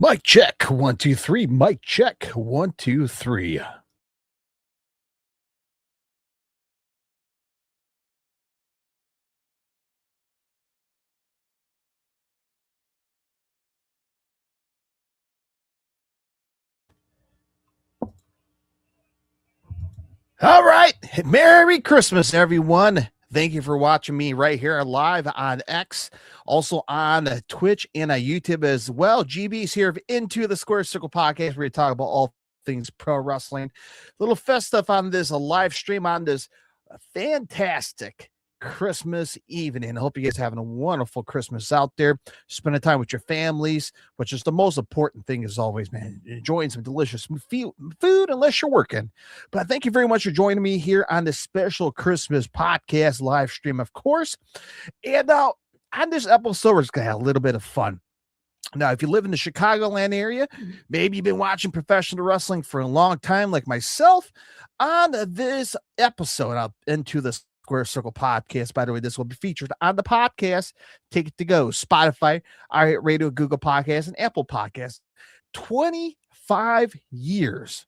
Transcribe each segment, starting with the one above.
Mic check. 1, 2, 3. Mic check. 1, 2, 3. All right. Merry Christmas, everyone. Thank you for watching me right here live on X, also on Twitch and on YouTube as well. GB's here of Into the Square Circle podcast, where we talk about all things pro wrestling. Little festive on this, a live stream on this fantastic Christmas evening. I hope you guys are having a wonderful Christmas out there, spending time with your families, which is the most important thing as always, man. Enjoying some delicious food unless you're working. But thank you very much for joining me here on this special Christmas podcast live stream, of course. And now on this episode, we're just going to have a little bit of fun. Now, if you live in the Chicagoland area, maybe you've been watching professional wrestling for a long time, like myself. On this episode, Into the Square Circle podcast, by the way, this will be featured on the podcast Take It to Go, Spotify, iHeartRadio, Google Podcasts, and Apple Podcasts. 25 years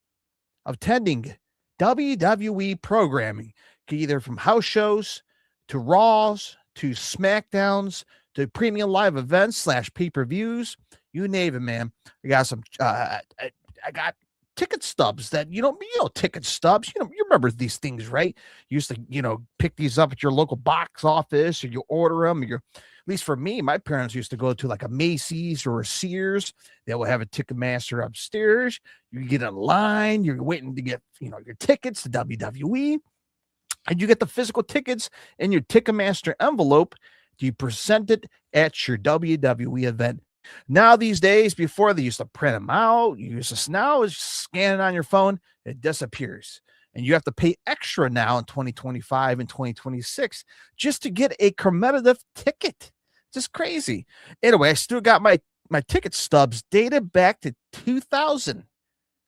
of attending WWE programming, either from house shows to Raws to SmackDowns to premium live events / pay-per-views, you name it, man. I got some. I got ticket stubs that ticket stubs. You remember these things, right? You used to pick these up at your local box office, or you order them. At least for me, my parents used to go to like a Macy's or a Sears. They will have a Ticketmaster upstairs. You get in line. You're waiting to get your tickets to WWE, and you get the physical tickets in your Ticketmaster envelope. Do you present it at your WWE event? Now these days, before they used to print them out, now it's scanning on your phone, it disappears. And you have to pay extra now in 2025 and 2026 just to get a commemorative ticket. Just crazy. Anyway, I still got my ticket stubs dated back to 2000.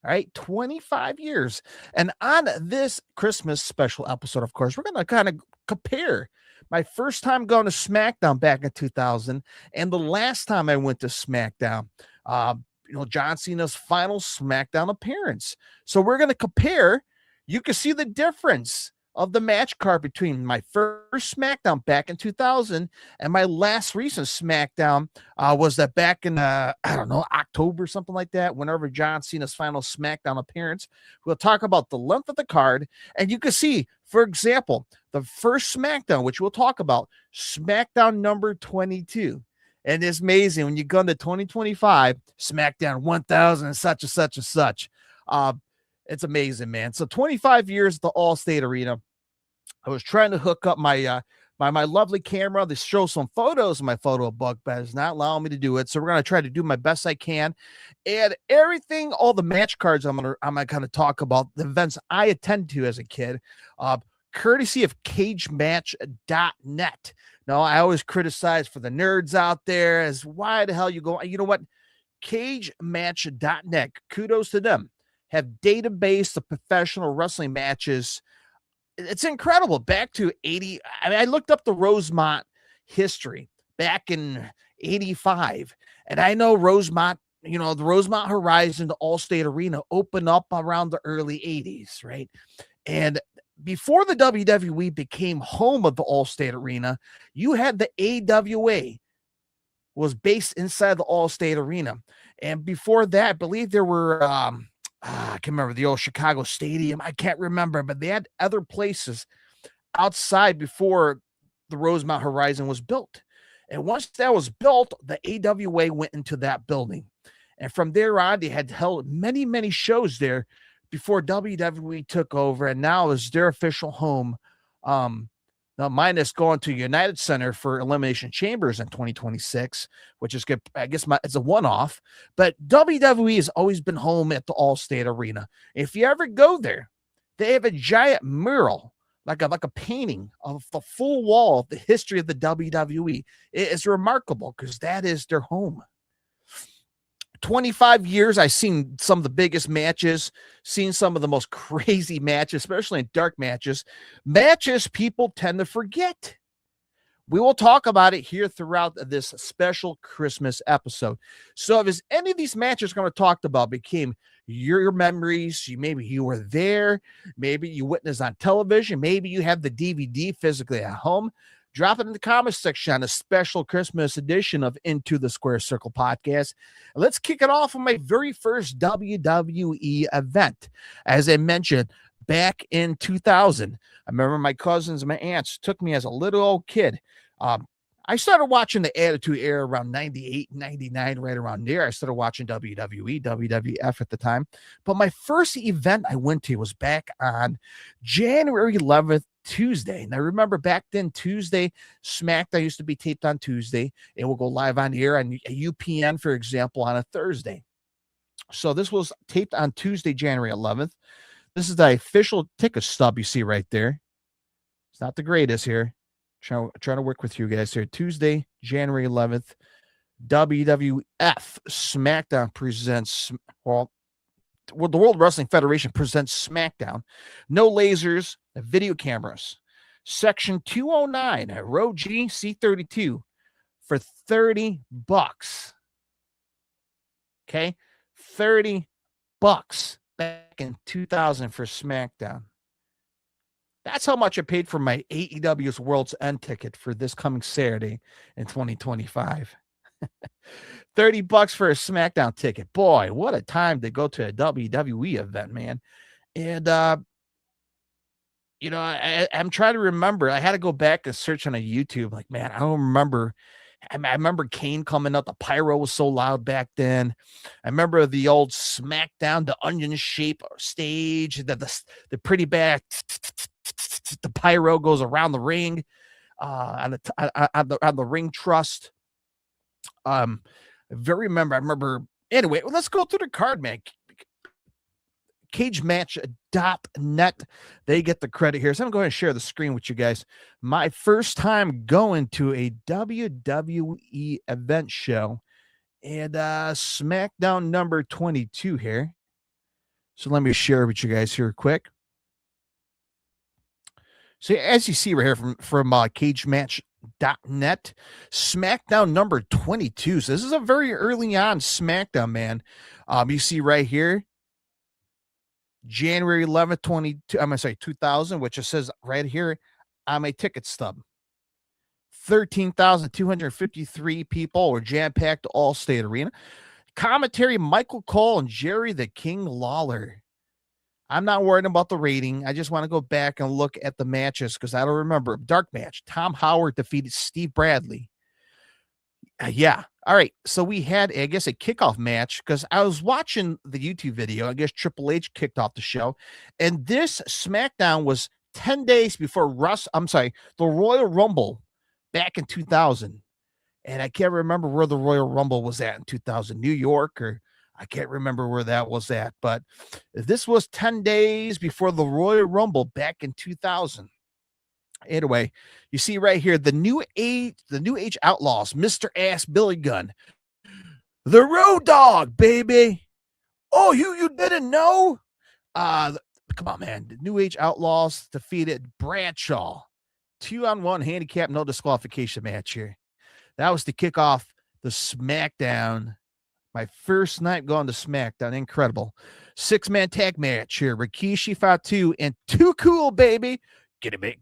All right, 25 years. And on this Christmas special episode, of course, we're going to kind of compare my first time going to SmackDown back in 2000 and the last time I went to SmackDown, John Cena's final SmackDown appearance. So we're going to compare. You can see the difference of the match card between my first SmackDown back in 2000 and my last recent SmackDown was that back in, October, something like that, whenever John Cena's final SmackDown appearance. We'll talk about the length of the card, and you can see, for example, the first SmackDown, which we'll talk about, SmackDown number 22. And it's amazing when you go into 2025, SmackDown 1000 and such and such and such. It's amazing, man. So 25 years at the Allstate Arena. I was trying to hook up my my lovely camera to show some photos of my photo book, but it's not allowing me to do it. So we're gonna try to do my best I can. And everything, all the match cards I'm gonna kind of talk about the events I attend to as a kid, courtesy of cagematch.net. Now, I always criticize for the nerds out there as why the hell you go. You know what? Cagematch.net. Kudos to them. Have database of professional wrestling matches. It's incredible. Back to 80. I looked up the Rosemont history back in 85. And I know Rosemont, the Rosemont Horizon, the Allstate Arena opened up around the early 80s, right? And before the WWE became home of the Allstate Arena, you had the AWA was based inside the Allstate Arena. And before that, I believe there were I can't remember the old Chicago Stadium. I can't remember, but they had other places outside before the Rosemont Horizon was built. And once that was built, the AWA went into that building. And from there on, they had held many, many shows there before WWE took over. And now is their official home. Now, minus going to United Center for Elimination Chambers in 2026, which is good. I guess it's a one-off. But WWE has always been home at the Allstate Arena. If you ever go there, they have a giant mural, like a painting of the full wall of the history of the WWE. It is remarkable because that is their home. 25 years, I've seen some of the biggest matches, seen some of the most crazy matches, especially in dark matches people tend to forget. We will talk about it here throughout this special Christmas episode. So if any of these matches we're going to talk about became your memories, maybe you were there, maybe you witnessed on television, maybe you have the DVD physically at home, drop it in the comments section on a special Christmas edition of Into the Square Circle podcast. Let's kick it off with my very first WWE event. As I mentioned, back in 2000, I remember my cousins and my aunts took me as a little old kid. I started watching the Attitude Era around 98, 99, right around there. I started watching WWE, WWF at the time. But my first event I went to was back on January 11th, Tuesday. And I remember back then, Tuesday, SmackDown used to be taped on Tuesday. It will go live on air on UPN, for example, on a Thursday. So this was taped on Tuesday, January 11th. This is the official ticket stub you see right there. It's not the greatest here. Trying to work with you guys here. Tuesday, January 11th, WWF SmackDown presents, well, the World Wrestling Federation presents SmackDown. No lasers, video cameras. Section 209, row G, C32 for $30. Okay? $30 back in 2000 for SmackDown. That's how much I paid for my AEW's World's End ticket for this coming Saturday in 2025. $30 for a SmackDown ticket. Boy, what a time to go to a WWE event, man. And, I'm trying to remember. I had to go back and search on a YouTube. Like, man, I don't remember. I remember Kane coming up. The pyro was so loud back then. I remember the old SmackDown, the onion shape stage, the pretty bad. The pyro goes around the ring, on the ring truss. I remember. Anyway, let's go through the card, man. CageMatch.net. They get the credit here. So I'm going to share the screen with you guys. My first time going to a WWE event show, and SmackDown number 22 here. So let me share with you guys here quick. So as you see right here from CageMatch.net, SmackDown number 22. So this is a very early on SmackDown, man. You see right here, January 11th, 2000, which it says right here on my ticket stub. 13,253 people were jam-packed Allstate Arena. Commentary, Michael Cole and Jerry the King Lawler. I'm not worried about the rating. I just want to go back and look at the matches because I don't remember. Dark match. Tom Howard defeated Steve Bradley. Yeah. All right. So we had, I guess, a kickoff match because I was watching the YouTube video. I guess Triple H kicked off the show. And this SmackDown was 10 days before the Royal Rumble back in 2000. And I can't remember where the Royal Rumble was at in 2000, New York, or I can't remember where that was at. But this was 10 days before the Royal Rumble back in 2000. Anyway, you see right here, the New Age Outlaws, Mr. Ass Billy Gunn, the Road Dog, baby. Oh, you didn't know? Come on, man. The New Age Outlaws defeated Bradshaw. 2-on-1 handicap, no disqualification match here. That was to kick off the SmackDown. My first night going to SmackDown. Incredible. 6-man tag match here. Rikishi, Fatu, and Too Cool, baby. Get a bit.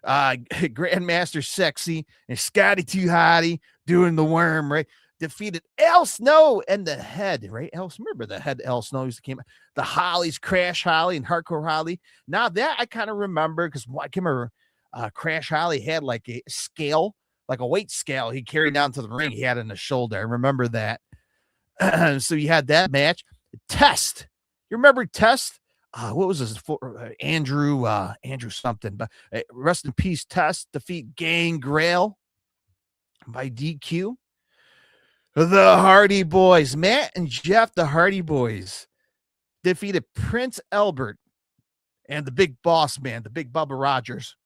Grandmaster Sexy and Scotty Too Hottie doing the worm, right? Defeated El Snow and the Head, right? Remember the Head El Snow used to came. The Hollies, Crash Holly and Hardcore Holly. Now that I kind of remember because I can remember Crash Holly had like a scale, like a weight scale he carried down to the ring. He had in the shoulder. I remember that. So you had that match. Test. You remember Test? What was his Andrew something, but rest in peace. Test defeat Gangrel by DQ. The Hardy Boys, Matt and Jeff, the Hardy Boys defeated Prince Albert and the Big Boss Man, the Big Bubba Rogers.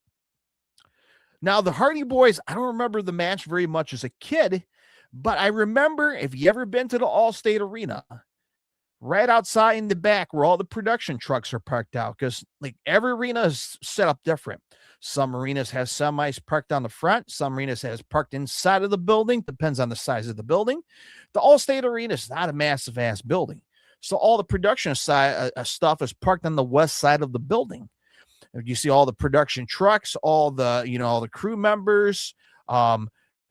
Now the Hardy Boys, I don't remember the match very much as a kid, but I remember, if you ever been to the Allstate Arena, right outside in the back where all the production trucks are parked out, because like every arena is set up different. Some arenas have semis parked on the front. Some arenas has parked inside of the building. Depends on the size of the building. The Allstate Arena is not a massive ass building, so all the production side stuff is parked on the west side of the building. You see all the production trucks, all the all the crew members,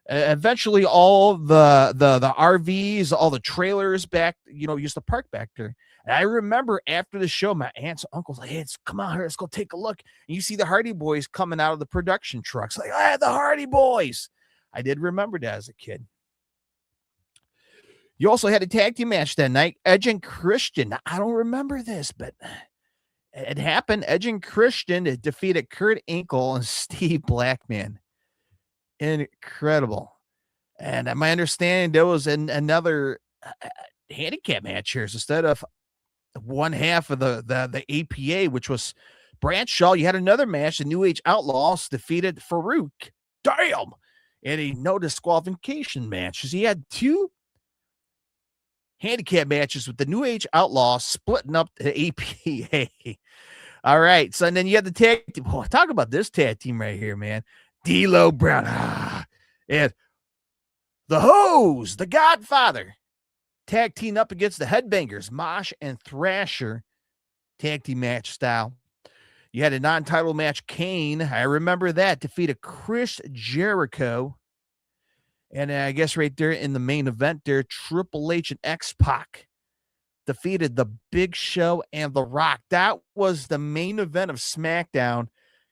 eventually all the RVs, all the trailers back, used to park back there. And I remember after the show, my aunts and uncles like, hey, come on here, let's go take a look. And you see the Hardy Boys coming out of the production trucks, like, the Hardy Boys. I did remember that as a kid. You also had a tag team match that night, Edge and Christian. Now, I don't remember this, but it happened. Edge and Christian defeated Kurt Angle and Steve Blackman. Incredible. And my understanding, there was another handicap match here. So instead of one half of the APA, which was Bradshaw, you had another match. The New Age Outlaws defeated Farouk. Damn! In a no disqualification match. So he had two handicap matches with the New Age Outlaws splitting up the APA. All right. So and then you had the tag team. Oh, talk about this tag team right here, man. D'Lo Brown. And the Hose, the Godfather, tag team up against the Headbangers, Mosh and Thrasher, tag team match style. You had a non-title match, Kane. I remember that. Defeated Chris Jericho. And I guess right there in the main event there, Triple H and X-Pac defeated the Big Show and The Rock. That was the main event of SmackDown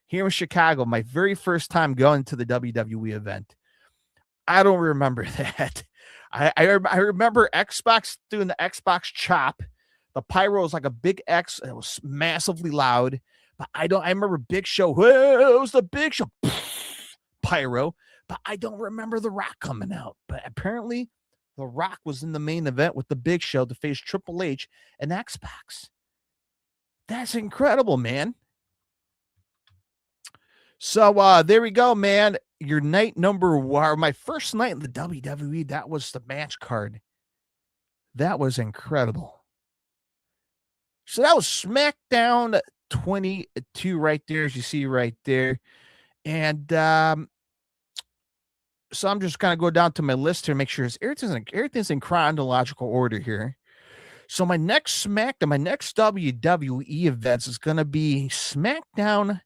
here in Chicago. My very first time going to the WWE event. I don't remember that. I remember X-Pac doing the Xbox chop. The pyro was like a big X. It was massively loud. But I remember Big Show. Whoa, it was the Big Show. Pyro. But I don't remember The Rock coming out. But apparently, The Rock was in the main event with the Big Show to face Triple H and X-Pac. That's incredible, man. So there we go, man. Your night number one, my first night in the WWE, that was the match card. That was incredible. So that was SmackDown 22 right there, as you see right there. And so I'm just going to go down to my list here, make sure everything's in chronological order here. So my next SmackDown, my next WWE events is going to be SmackDown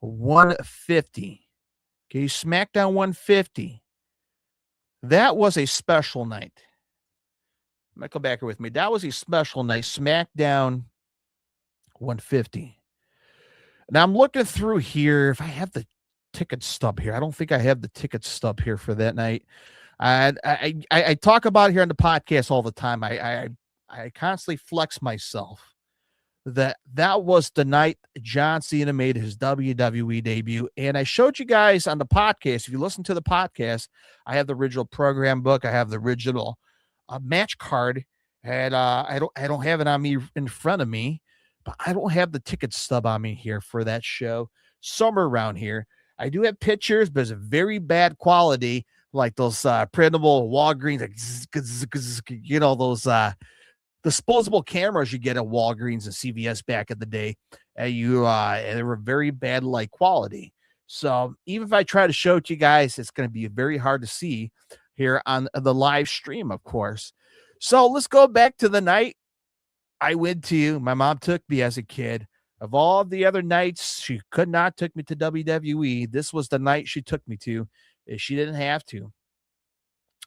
150. Okay, SmackDown 150. That was a special night. Might go back here with me. That was a special night, SmackDown 150. Now I'm looking through here. If I have the ticket stub here, I don't think I have the ticket stub here for that night. I talk about it here on the podcast all the time. I constantly flex myself. That was the night John Cena made his WWE debut. And I showed you guys on the podcast. If you listen to the podcast, I have the original program book. I have the original match card. And I don't have it on me in front of me, but I don't have the ticket stub on me here for that show. Somewhere around here. I do have pictures, but it's a very bad quality, like those printable Walgreens, like, those disposable cameras you get at Walgreens and CVS back in the day. They were very bad light quality. So even if I try to show it to you guys, it's going to be very hard to see here on the live stream, of course. So let's go back to the night I went to. My mom took me as a kid. Of all the other nights, she could not take me to WWE. This was the night she took me to. She didn't have to.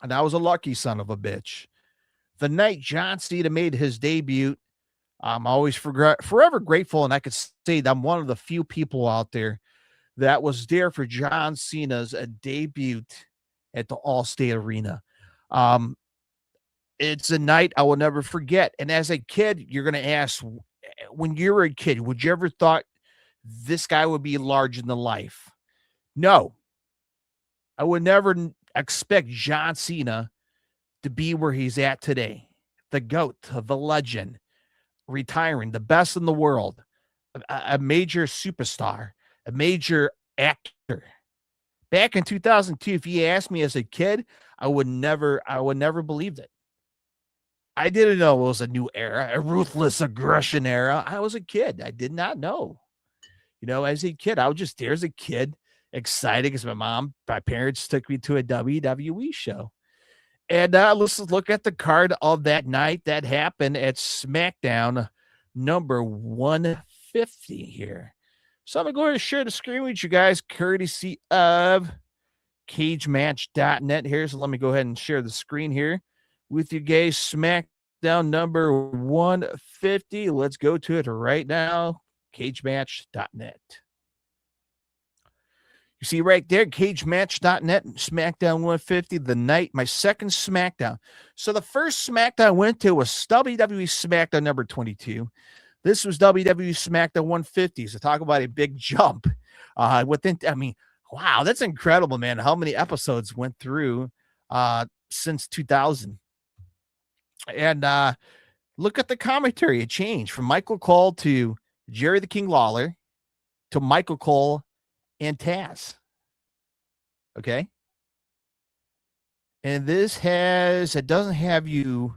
And I was a lucky son of a bitch. The night John Cena made his debut, I'm always forever grateful, and I could say that I'm one of the few people out there that was there for John Cena's debut at the Allstate Arena. It's a night I will never forget. And as a kid, you're going to ask, when you were a kid, would you ever thought this guy would be larger than life? No. I would never expect John Cena to be where he's at today. The GOAT, the legend, retiring, the best in the world, a major superstar, a major actor. Back in 2002, if you asked me as a kid, I would never believed it. I didn't know it was a new era, a ruthless aggression era. I was a kid. I did not know. As a kid, I was just there as a kid, excited because my parents took me to a WWE show. And let's look at the card of that night that happened at SmackDown number 150 here. So I'm going to go ahead and share the screen with you guys, courtesy of cagematch.net here. So let me go ahead and share the screen here with you guys. SmackDown number 150. Let's go to it right now. Cagematch.net. You see right there, cagematch.net, SmackDown 150, the night, my second SmackDown. So the first SmackDown I went to was WWE SmackDown number 22. This was WWE SmackDown 150. So talk about a big jump. Wow, that's incredible, man. How many episodes went through since 2000? And look at the commentary. It changed from Michael Cole to Jerry the King Lawler to Michael Cole and Taz. Okay. And it doesn't have you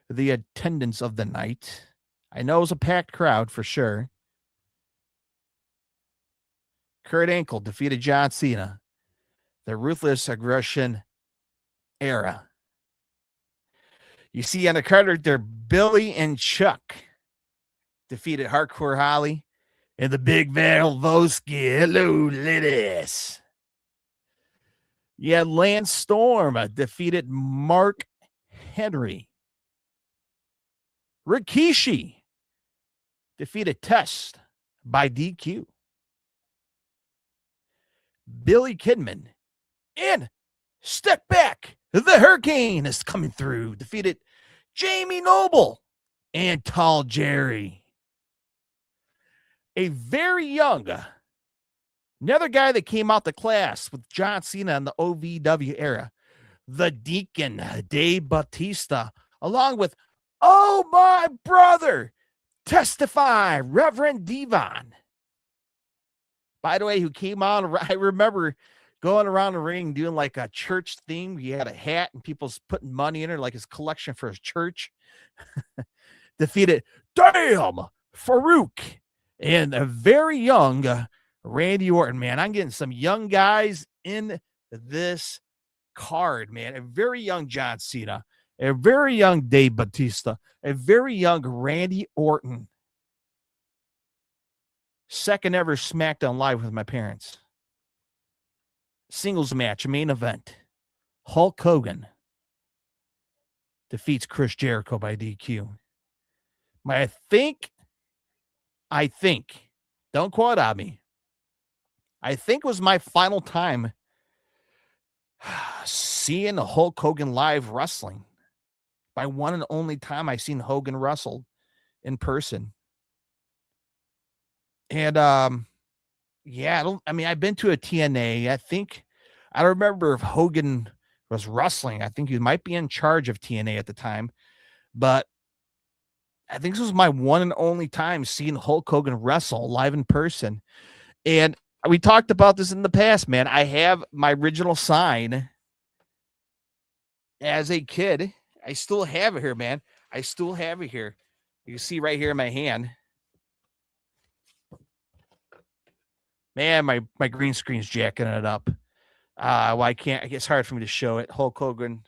the attendance of the night. I know it was a packed crowd for sure. Kurt Angle defeated John Cena. The ruthless aggression era. You see on the card right there, Billy and Chuck defeated Hardcore Holly and the Big Valvoski. Hello, ladies. Yeah, Lance Storm defeated Mark Henry. Rikishi defeated Test by DQ. Billy Kidman and Step Back. The Hurricane is coming through. Defeated Jamie Noble and Tall Jerry. A very young, another guy that came out the class with John Cena in the OVW era, the Deacon, Dave Bautista, along with, oh my brother, Testify, Reverend Devon. By the way, who came on, I remember going around the ring doing like a church theme. He had a hat and people's putting money in it, like his collection for his church. Defeated Damn Farouk and a very young Randy Orton, man. I'm getting some young guys in this card, man. A very young John Cena, a very young Dave Bautista, a very young Randy Orton. Second ever SmackDown Live with my parents. Singles match, main event. Hulk Hogan defeats Chris Jericho by DQ. I think, don't quote on me, I think it was my final time seeing Hulk Hogan live wrestling. By one and only time I seen Hogan wrestle in person. And I've been to a TNA. I don't remember if Hogan was wrestling. I think he might be in charge of TNA at the time, but I think this was my one and only time seeing Hulk Hogan wrestle live in person. And we talked about this in the past, man. I have my original sign as a kid. I still have it here, man. I still have it here. You can see right here in my hand. Man, my green screen's jacking it up. I can't. It's hard for me to show it. Hulk Hogan.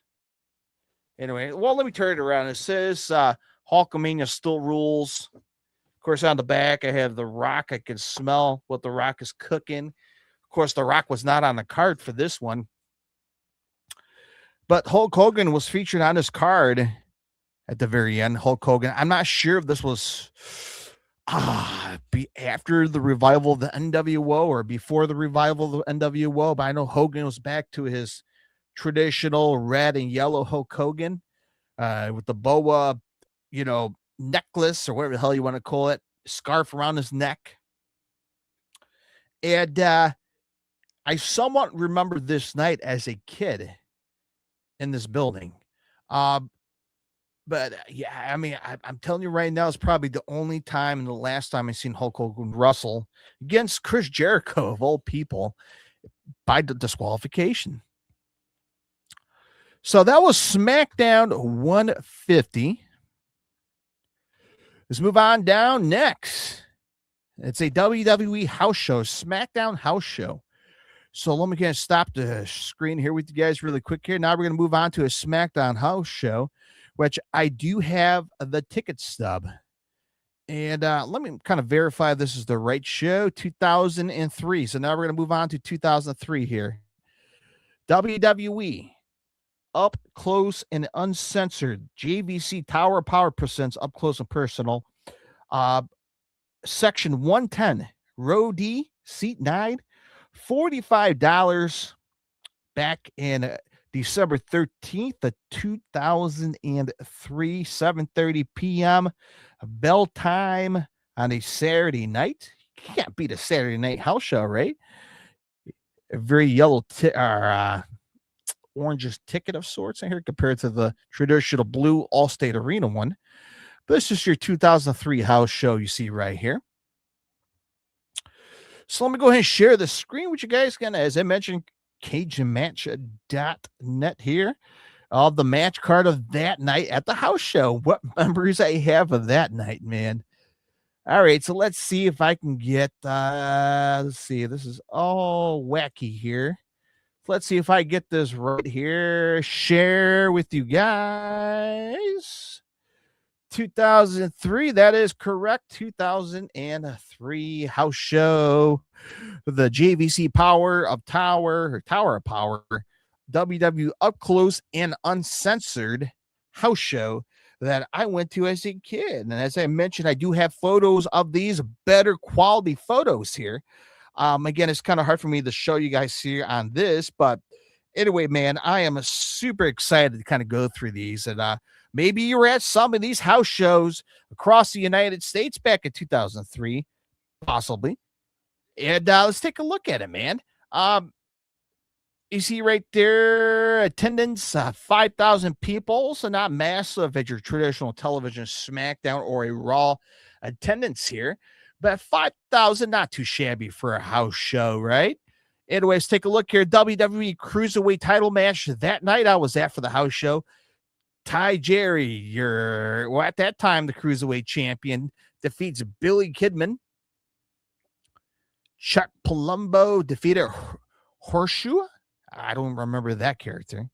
Anyway, well, let me turn it around. It says Hulkamania still rules. Of course, on the back, I have The Rock. I can smell what The Rock is cooking. Of course, The Rock was not on the card for this one. But Hulk Hogan was featured on this card at the very end. Hulk Hogan. I'm not sure if this was after the revival of the NWO or before the revival of the NWO, but I know Hogan was back to his traditional red and yellow Hulk Hogan with the boa, necklace or whatever the hell you want to call it, scarf around his neck. And I somewhat remember this night as a kid in this building. But yeah, I'm telling you right now, it's probably the only time and the last time I've seen Hulk Hogan wrestle against Chris Jericho, of all people, by the disqualification. So that was SmackDown 150. Let's move on down next. It's a WWE house show, SmackDown house show. So let me stop the screen here with you guys really quick here. Now we're going to move on to a SmackDown house show, which I do have the ticket stub. And let me kind of verify this is the right show, 2003. So now we're going to move on to 2003 here. WWE, Up Close and Uncensored. JVC Tower Power presents Up Close and Personal. Section 110, Row D, Seat 9, $45 back in December 13th of 2003, 7:30 p.m. Bell time on a Saturday night. You can't beat a Saturday night house show, right? A very yellow orangish ticket of sorts in here compared to the traditional blue Allstate Arena one. This is your 2003 house show you see right here. So let me go ahead and share the screen with you guys. Again, as I mentioned, CajunMatch.net here. Of the match card of that night at the house show. What memories I have of that night, man. All right, so let's see if I can get, let's see, this is all wacky here. Let's see if I get this right here. Share with you guys. 2003, that is correct. 2003 house show. The JVC Power of Tower of Power. WW Up Close and Uncensored house show that I went to as a kid. And as I mentioned, I do have photos of these better quality photos here. Again, it's kind of hard for me to show you guys here on this, but anyway, man, I am super excited to kind of go through these. And maybe you were at some of these house shows across the United States back in 2003, possibly. And let's take a look at it, man. You see right there, attendance, 5,000 people. So not massive at your traditional television SmackDown or a Raw attendance here, but 5,000, not too shabby for a house show, right? Anyways, take a look here. WWE Cruiserweight title match that night I was at for the house show. Ty Jerry, at that time, the Cruiserweight champion, defeats Billy Kidman. Chuck Palumbo defeated Horseshoe. I don't remember that character.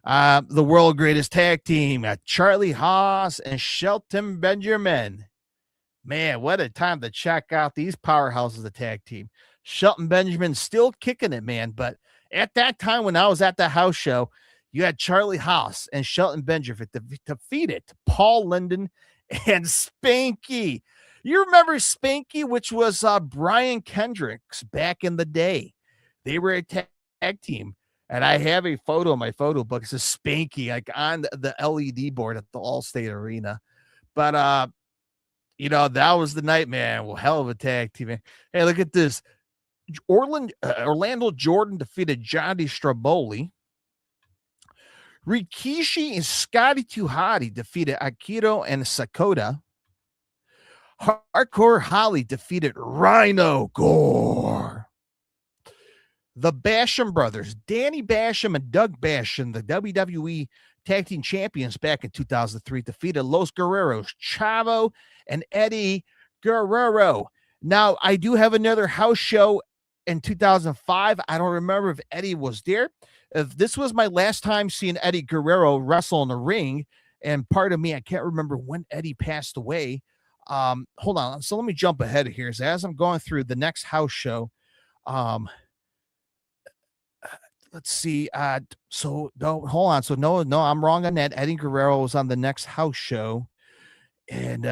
The world greatest tag team, Charlie Haas and Shelton Benjamin. Man, what a time to check out these powerhouses of the tag team. Shelton Benjamin still kicking it, man. But at that time when I was at the house show, you had Charlie Haas and Shelton Benjamin defeated Paul Linden and Spanky. You remember Spanky, which was Brian Kendricks back in the day. They were a tag team, and I have a photo in my photo book. It's a Spanky like on the LED board at the Allstate Arena. But that was the night, man. Well, hell of a tag team, man. Hey, look at this. Orlando Jordan defeated Johnny Straboli. Rikishi and Scotty 2 Hotty defeated Akito and Sakota. Hardcore Holly defeated Rhino Gore. The Basham brothers, Danny Basham and Doug Basham, the WWE Tag Team Champions back in 2003, defeated Los Guerreros, Chavo and Eddie Guerrero. Now, I do have another house show in 2005. I don't remember if Eddie was there. If this was my last time seeing Eddie Guerrero wrestle in the ring, and part of me, I can't remember when Eddie passed away. Hold on. So let me jump ahead here. So as I'm going through the next house show, let's see. So no, hold on. So no, I'm wrong on that. Eddie Guerrero was on the next house show. And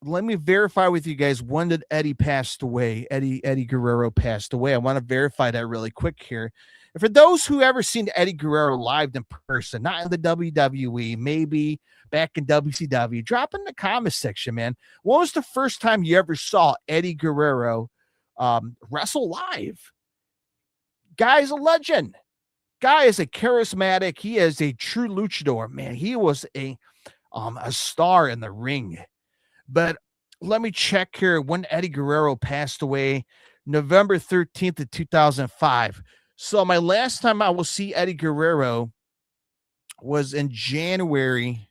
let me verify with you guys, when did Eddie pass away? Eddie Guerrero passed away. I want to verify that really quick here. And for those who ever seen Eddie Guerrero live in person, not in the WWE, maybe back in WCW, drop in the comment section, man. When was the first time you ever saw Eddie Guerrero wrestle live? Guy's a legend. Guy is a charismatic. He is a true luchador, man. He was a star in the ring. But let me check here when Eddie Guerrero passed away, November 13th of 2005. So my last time I will see Eddie Guerrero was in January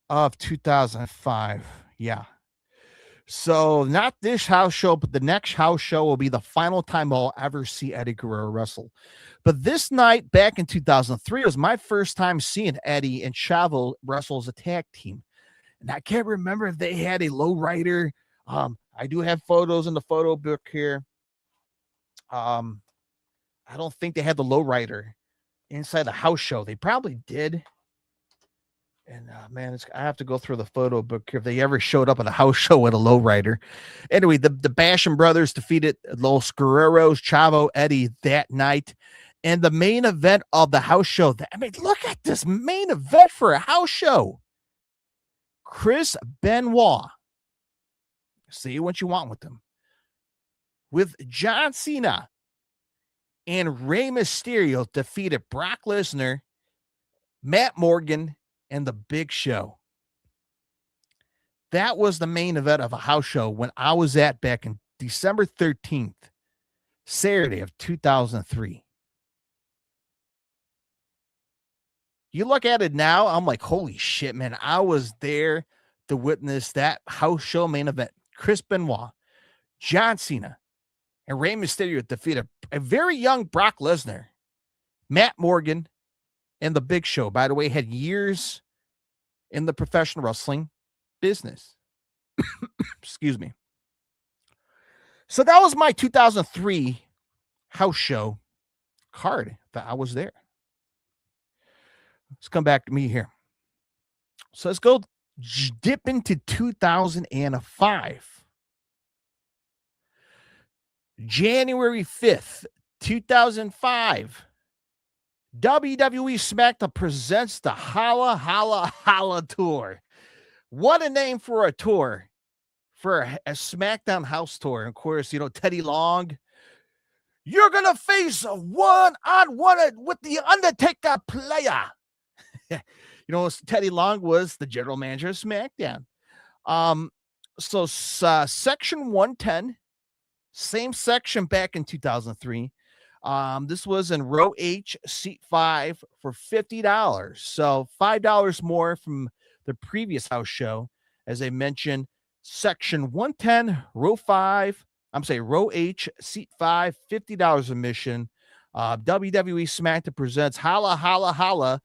of 2005. Yeah. So not this house show, but the next house show will be the final time I'll ever see Eddie Guerrero wrestle. But this night back in 2003 was my first time seeing Eddie and Chavo wrestle as a tag team. And I can't remember if they had a lowrider. I do have photos in the photo book here. I don't think they had the lowrider inside the house show. They probably did. And man, I have to go through the photo book here if they ever showed up at a house show with a lowrider. Anyway, the Basham brothers defeated Los Guerreros, Chavo, Eddie that night. And the main event of the house show, look at this main event for a house show. Chris Benoit. See what you want with them. With John Cena and Rey Mysterio defeated Brock Lesnar, Matt Morgan, and the Big Show. That was the main event of a house show when I was at back in December 13th, Saturday of 2003. You look at it now, I'm like, holy shit, man. I was there to witness that house show main event. Chris Benoit, John Cena, and Rey Mysterio defeated a very young Brock Lesnar, Matt Morgan, and the Big Show. By the way, had years in the professional wrestling business. Excuse me. So that was my 2003 house show card that I was there. Let's come back to me here. So let's go dip into 2005. January 5th, 2005. WWE SmackDown presents the Holla Holla Holla Tour. What a name for a tour, for a SmackDown house tour. And of course, Teddy Long. You're going to face a one-on-one with the Undertaker player. Teddy Long was the general manager of SmackDown. So section 110, same section back in 2003. This was in row H, seat 5 for $50. So $5 more from the previous house show. As I mentioned, section 110, row H, seat 5, $50 admission. WWE SmackDown presents Holla Holla Holla.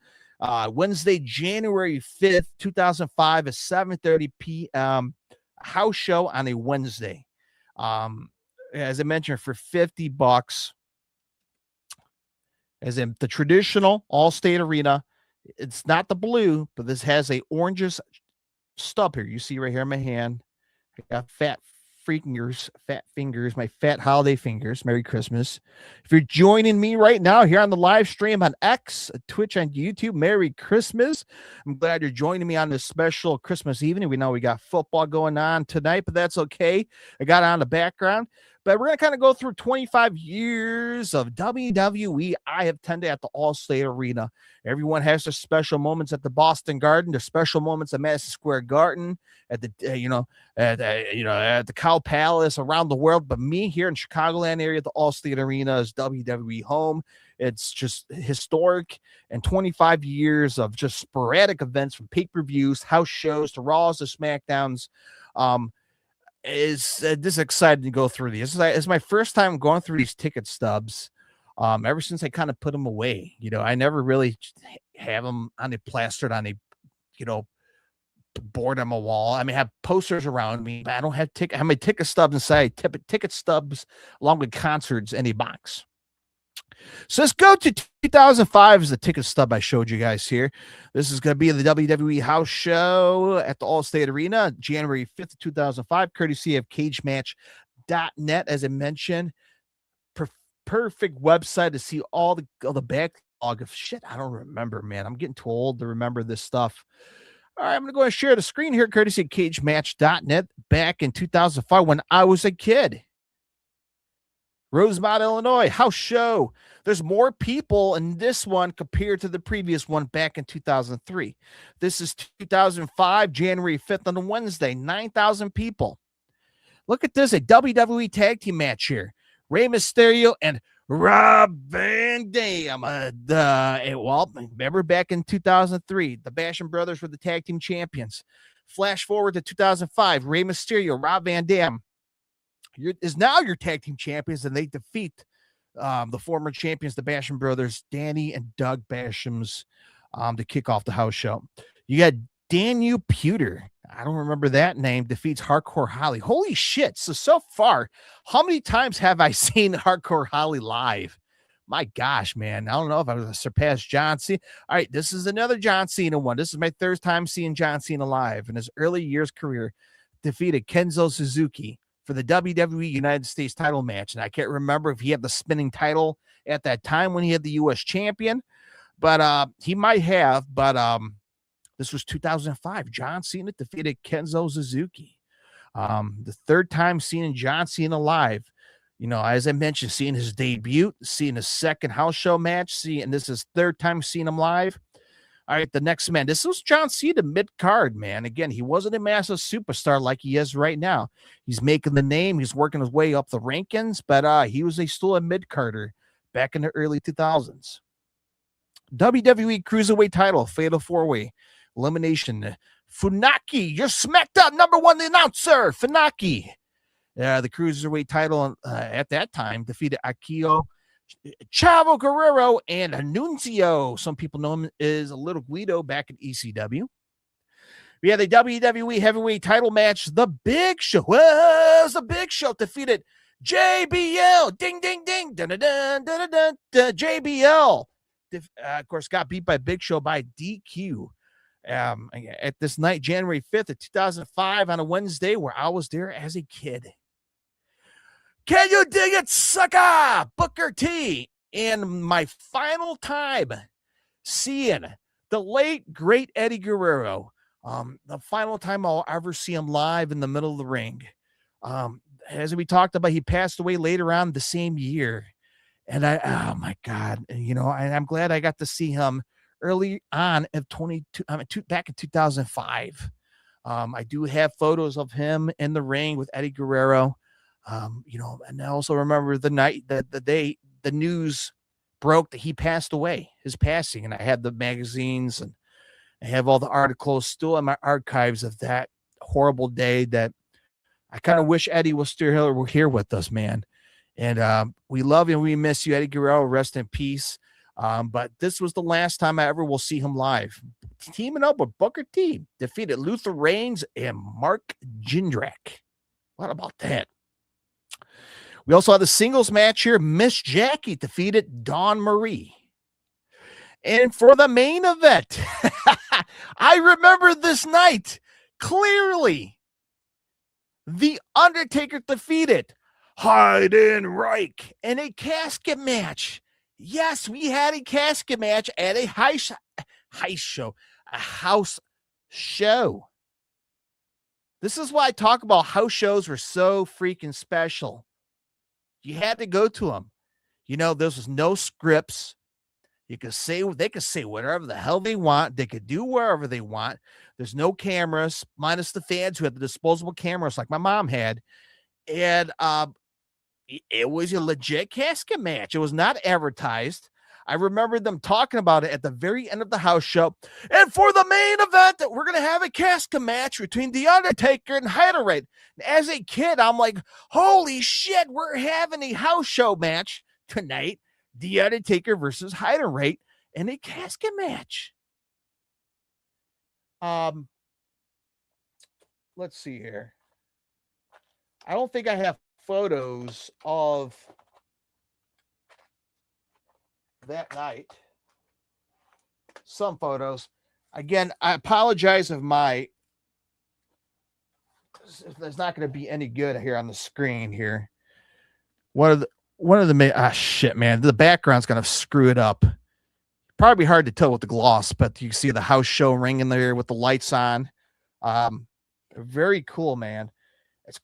Wednesday, January 5th, 2005 at 7:30 p.m. House show on a Wednesday. As I mentioned, for $50, as in the traditional Allstate Arena. It's not the blue, but this has a oranges stub here. You see right here in my hand. I got fat fingers, my fat holiday fingers. Merry Christmas. If you're joining me right now here on the live stream on X, Twitch, and YouTube, Merry Christmas. I'm glad you're joining me on this special Christmas evening. We know we got football going on tonight, but that's okay. I got it on the background. But we're going to kind of go through 25 years of WWE. I have attended at the Allstate Arena. Everyone has their special moments at the Boston Garden, their special moments at Madison Square Garden, at the at the Cow Palace, around the world. But me here in Chicagoland area, the Allstate Arena is WWE home. It's just historic, and 25 years of just sporadic events from pay-per-views, house shows, to Raws, to SmackDowns. Is this excited to go through these. It's my first time going through these ticket stubs. Ever since I kind of put them away, I never really have them on a plastered on a, board on my wall. I mean, I have posters around me, but I don't have I have my ticket stubs inside. Ticket stubs along with concerts in a box. So let's go to 2005 is the ticket stub I showed you guys here. This is going to be the WWE house show at the Allstate Arena, January 5th, 2005, courtesy of cagematch.net. As I mentioned, perfect website to see all the backlog of shit. I don't remember, man. I'm getting too old to remember this stuff. All right, I'm going to go and share the screen here, courtesy of cagematch.net, back in 2005 when I was a kid. Rosemont, Illinois, house show. There's more people in this one compared to the previous one back in 2003. This is 2005, January 5th on a Wednesday, 9,000 people. Look at this, a WWE tag team match here. Rey Mysterio and Rob Van Dam. Well, remember back in 2003, the Basham Brothers were the tag team champions. Flash forward to 2005, Rey Mysterio, Rob Van Dam is now your tag team champions, and they defeat the former champions, the Basham Brothers, Danny and Doug Basham's, to kick off the house show. You got Daniel Pewter. I don't remember that name. Defeats Hardcore Holly. Holy shit. So far, how many times have I seen Hardcore Holly live? My gosh, man. I don't know if I was surpassed John Cena. All right, this is another John Cena one. This is my third time seeing John Cena live. In his early years career, defeated Kenzo Suzuki for the WWE United States title match. And I can't remember if he had the spinning title at that time when he had the U.S. champion, but he might have. But this was 2005. John Cena defeated Kenzo Suzuki. The third time seeing John Cena live. You know, as I mentioned, seeing his debut, seeing his second house show match, and this is his third time seeing him live. All right, the next man. This was John Cena mid-card, man. Again, he wasn't a massive superstar like he is right now. He's making the name. He's working his way up the rankings, but he was still a mid-carder back in the early 2000s. WWE Cruiserweight title, Fatal 4-Way, elimination. Funaki, your SmackDown #1 announcer, Funaki. The Cruiserweight title at that time defeated Akio, Chavo Guerrero, and Anuncio. Some people know him as a Little Guido back in ECW. We had the WWE Heavyweight title match. The Big Show. Was the Big Show defeated JBL. Ding, ding, ding. Dun, dun, dun, dun, dun, dun. JBL. Of course, got beat by Big Show by DQ. At this night, January 5th of 2005, on a Wednesday, where I was there as a kid. Can you dig it, sucker? Booker T. And my final time seeing the late, great Eddie Guerrero. The final time I'll ever see him live in the middle of the ring. As we talked about, he passed away later on the same year. And oh my God, you know, I'm glad I got to see him early on of back in 2005. I do have photos of him in the ring with Eddie Guerrero. You know, and I also remember the night that the news broke that he passed away, his passing. And I had the magazines and I have all the articles still in my archives of that horrible day that I kind of wish Eddie was still here with us, man. And we love you and we miss you, Eddie Guerrero. Rest in peace. But this was the last time I ever will see him live. Teaming up with Booker T, defeated Luther Reigns and Mark Jindrak. What about that? We also had the singles match here. Miss Jackie defeated Dawn Marie. And for the main event, I remember this night clearly. The Undertaker defeated Heidenreich in a casket match. Yes, we had a casket match at a house show. This is why I talk about house shows were so freaking special. You had to go to them. You know, there was no scripts. They could say whatever the hell they want. They could do wherever they want. There's no cameras, minus the fans who had the disposable cameras like my mom had. And it was a legit casket match. It was not advertised. I remember them talking about it at the very end of the house show. And for the main event, we're going to have a casket match between The Undertaker and Heidenreich. As a kid, I'm like, holy shit, we're having a house show match tonight. The Undertaker versus Heidenreich in a casket match. Let's see here. I don't think I have photos of that night. Some photos. Again, I apologize if there's not going to be any good here on the screen here. One of the shit, man. The background's going to screw it up. Probably hard to tell with the gloss, but you see the house show ring in there with the lights on. Very cool, man.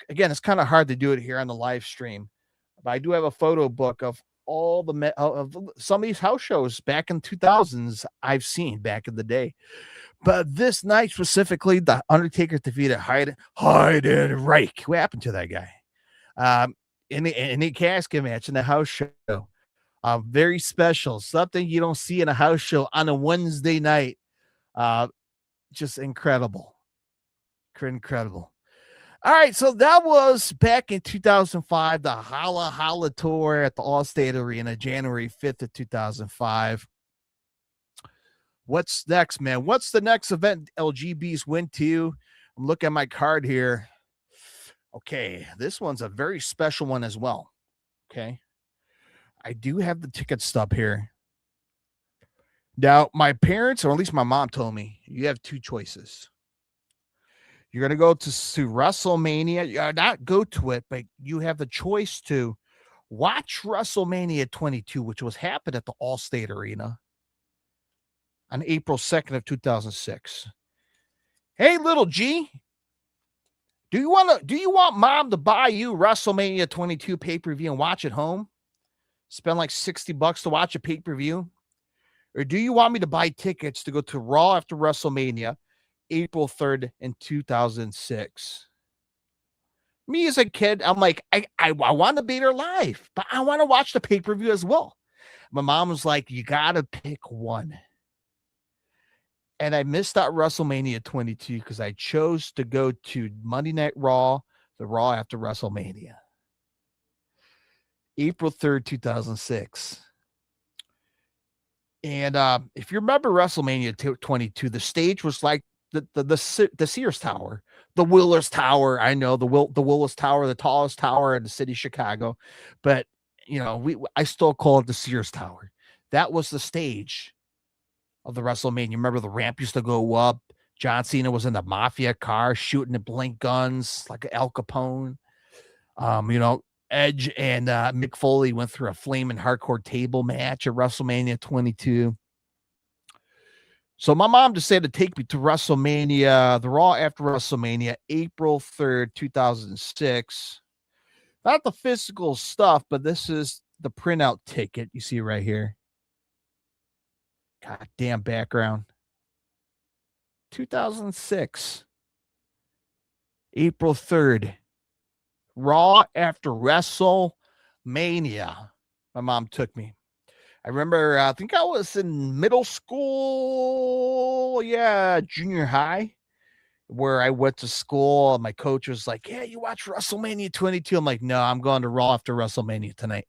It's kind of hard to do it here on the live stream, but I do have a photo book of all of some of these house shows back in 2000s I've seen back in the day. But this night specifically, the Undertaker defeated Heidenreich. What happened to that guy? In a casket match in the house show. Very special, something you don't see in a house show on a Wednesday night. Uh, just incredible. Incredible. All right, so that was back in 2005, the Holla Holla Tour at the Allstate Arena, January 5th of 2005. What's next, man? What's the next event LGBs went to? I'm looking at my card here. Okay, this one's a very special one as well. Okay. I do have the ticket stub here. Now, my parents, or at least my mom, told me you have two choices. You're going to go to WrestleMania, not go to it, but you have the choice to watch WrestleMania 22, which was happened at the Allstate Arena on April 2nd of 2006. Hey, little G, do you want mom to buy you WrestleMania 22 pay-per-view and watch it home? Spend like $60 to watch a pay-per-view? Or do you want me to buy tickets to go to Raw after WrestleMania, April 3rd in 2006? Me as a kid, I'm like, I want to be there live, but I want to watch the pay-per-view as well. My mom was like, you got to pick one. And I missed out WrestleMania 22 because I chose to go to Monday Night Raw, the Raw after WrestleMania. April 3rd, 2006. And if you remember WrestleMania 22, the stage was like the Sears Tower, the Willis Tower. I know the Willis Tower, the tallest tower in the city of Chicago, but I still call it the Sears Tower. That was the stage of the WrestleMania. Remember the ramp used to go up. John Cena was in the mafia car shooting the blink guns like Al Capone. Edge and Mick Foley went through a flaming hardcore table match at WrestleMania 22. So my mom decided to take me to WrestleMania, the Raw after WrestleMania, April 3rd, 2006. Not the physical stuff, but this is the printout ticket you see right here. Goddamn background. 2006. April 3rd. Raw after WrestleMania. My mom took me. I remember, I think I was in middle school. Yeah, junior high, where I went to school. And my coach was like, yeah, you watch WrestleMania 22. I'm like, no, I'm going to Raw after WrestleMania tonight,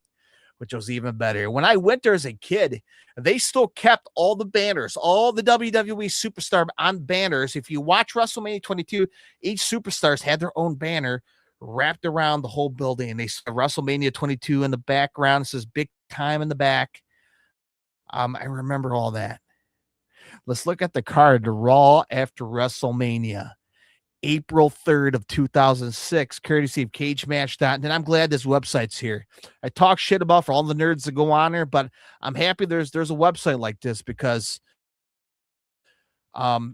which was even better. When I went there as a kid, they still kept all the banners, all the WWE superstar on banners. If you watch WrestleMania 22, each superstars had their own banner wrapped around the whole building. And they said WrestleMania 22 in the background. It says big time in the back. I remember all that. Let's look at the card. The Raw after WrestleMania, April 3rd of 2006, courtesy of CageMatch.net. And I'm glad this website's here. I talk shit about for all the nerds that go on there, but I'm happy there's a website like this because I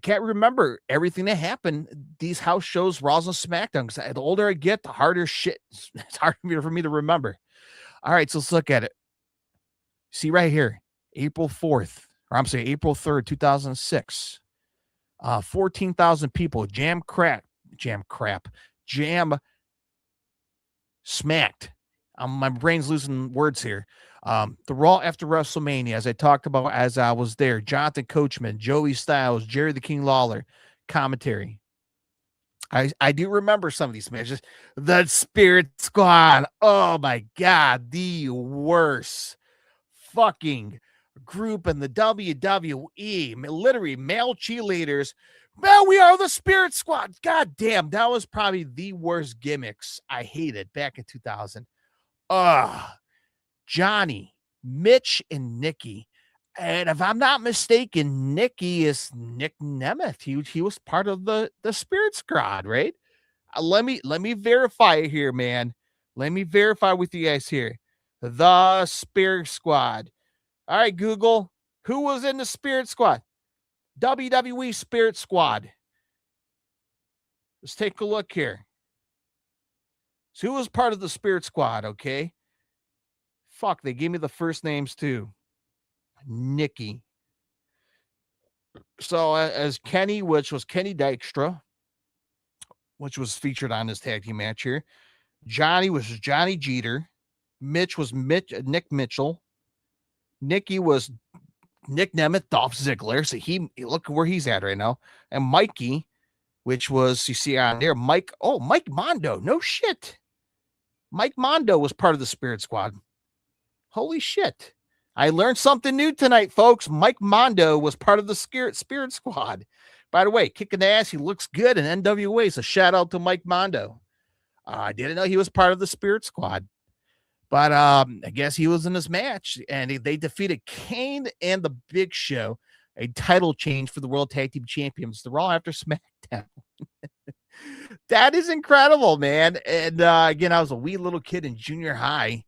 can't remember everything that happened. These house shows, Raws and SmackDown. Because the older I get, the harder shit. It's hard for me to remember. All right, so let's look at it. See right here, April 3rd, 2006. 14,000 people, jam smacked. My brain's losing words here. The Raw after WrestleMania, as I talked about as I was there, Jonathan Coachman, Joey Styles, Jerry the King Lawler, commentary. I do remember some of these matches. The Spirit Squad. Oh my God, the worst fucking group in the WWE. Literally male cheerleaders. Well, we are the Spirit Squad. God damn, that was probably the worst gimmicks I hated back in 2000. Johnny, Mitch, and Nikki. And if I'm not mistaken, Nikki is Nick Nemeth. He was part of the Spirit Squad, right? Let me verify it here, man. Let me verify with you guys here. The Spirit Squad. All right, Google. Who was in the Spirit Squad? WWE Spirit Squad. Let's take a look here. So who was part of the Spirit Squad, okay? Fuck, they gave me the first names too. Nikki. So as Kenny, which was Kenny Dykstra, which was featured on this tag team match here. Johnny was Johnny Jeter. Mitch was Nick Mitchell. Nikki was Nick Nemeth, Dolph Ziggler. So he look where he's at right now. And Mikey, which was, you see on there, Mike Mondo. No shit. Mike Mondo was part of the Spirit Squad. Holy shit. I learned something new tonight, folks. Mike Mondo was part of the Spirit Squad. By the way, kicking ass. He looks good in NWA. So shout out to Mike Mondo. I didn't know he was part of the Spirit Squad. But I guess he was in this match, and they defeated Kane and the Big Show, a title change for the World Tag Team Champions, the Raw after SmackDown. That is incredible, man. And again, I was a wee little kid in junior high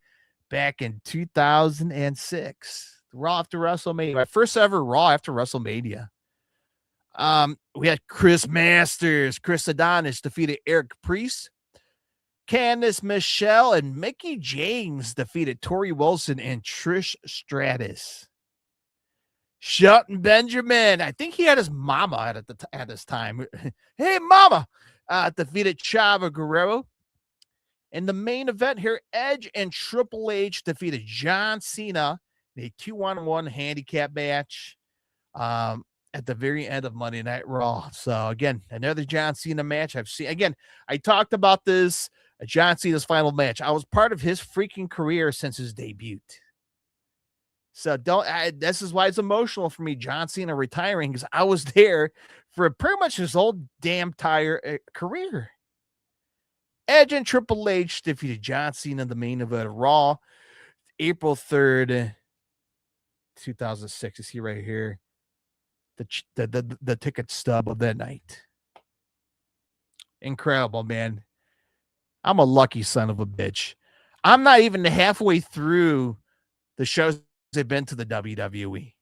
back in 2006. Raw after WrestleMania, my first ever Raw after WrestleMania. We had Chris Masters, Chris Adonis defeated Eric Priest. Candice Michelle and Mickie James defeated Tori Wilson and Trish Stratus. Shelton Benjamin, I think he had his mama at this time. Hey, mama, defeated Chavo Guerrero. In the main event here, Edge and Triple H defeated John Cena in a 2-on-1 handicap match at the very end of Monday Night Raw. So, again, another John Cena match I've seen. Again, I talked about this. John Cena's final match. I was part of his freaking career since his debut. So this is why it's emotional for me, John Cena retiring, because I was there for pretty much his whole damn entire career. Edge and Triple H defeated John Cena in the main event of Raw, April 3rd, 2006. You see right here, the ticket stub of that night. Incredible, man. I'm a lucky son of a bitch. I'm not even halfway through the shows they've been to the WWE.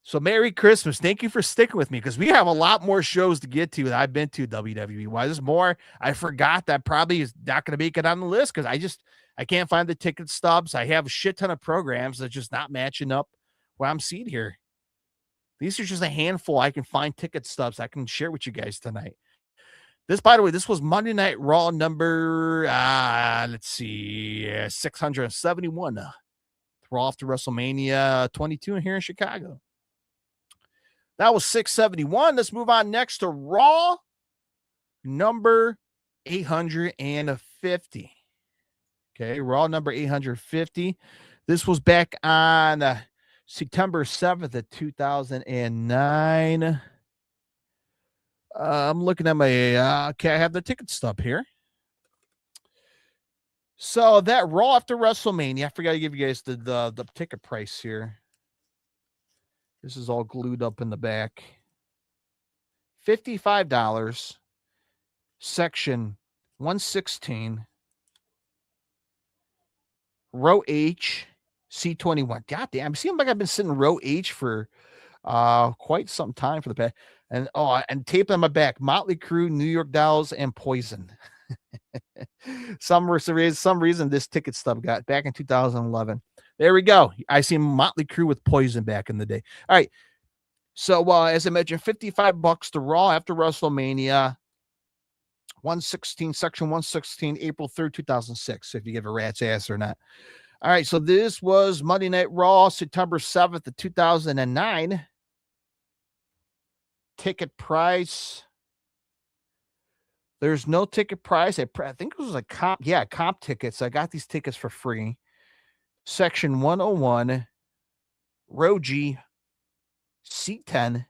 So Merry Christmas. Thank you for sticking with me, because we have a lot more shows to get to that I've been to WWE. Why there's more I forgot that probably is not going to make it on the list, because I can't find the ticket stubs. I have a shit ton of programs that's just not matching up what I'm seeing here. These are just a handful I can find ticket stubs I can share with you guys tonight. This, by the way, this was Monday Night Raw number, 671. Raw after WrestleMania 22 here in Chicago. That was 671. Let's move on next to Raw number 850. Okay, Raw number 850. This was back on September 7th of 2009. I'm looking at my, okay, I have the ticket stub here. So that Raw after WrestleMania, I forgot to give you guys the ticket price here. This is all glued up in the back. $55, section 116, row H, C21. God damn, it seems like I've been sitting row H for quite some time for the past. And tape on my back, Motley Crue, New York Dolls, and Poison. some reason this ticket stub got back in 2011. There we go. I see Motley Crue with Poison back in the day. All right. So as I mentioned, $55 to Raw after WrestleMania 116, section 116, April 3rd, 2006. If you give a rat's ass or not. All right. So this was Monday Night Raw, September 7th of 2009. Ticket price. There's no ticket price. I think it was a comp. Yeah, comp tickets. I got these tickets for free. Section 101, row G, seat 10.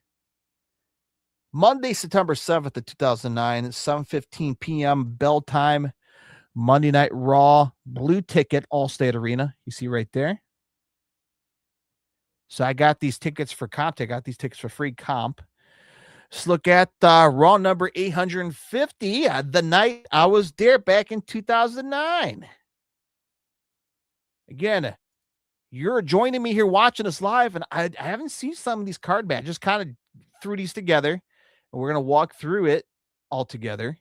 Monday, September 7th of 2009, 7:15 p.m. bell time. Monday Night Raw, blue ticket, Allstate Arena. You see right there. So I got these tickets for comp. I got these tickets for free comp. Let's look at Raw number 850, the night I was there back in 2009. Again, you're joining me here watching us live, and I haven't seen some of these card matches. Just kind of threw these together, and we're going to walk through it all together.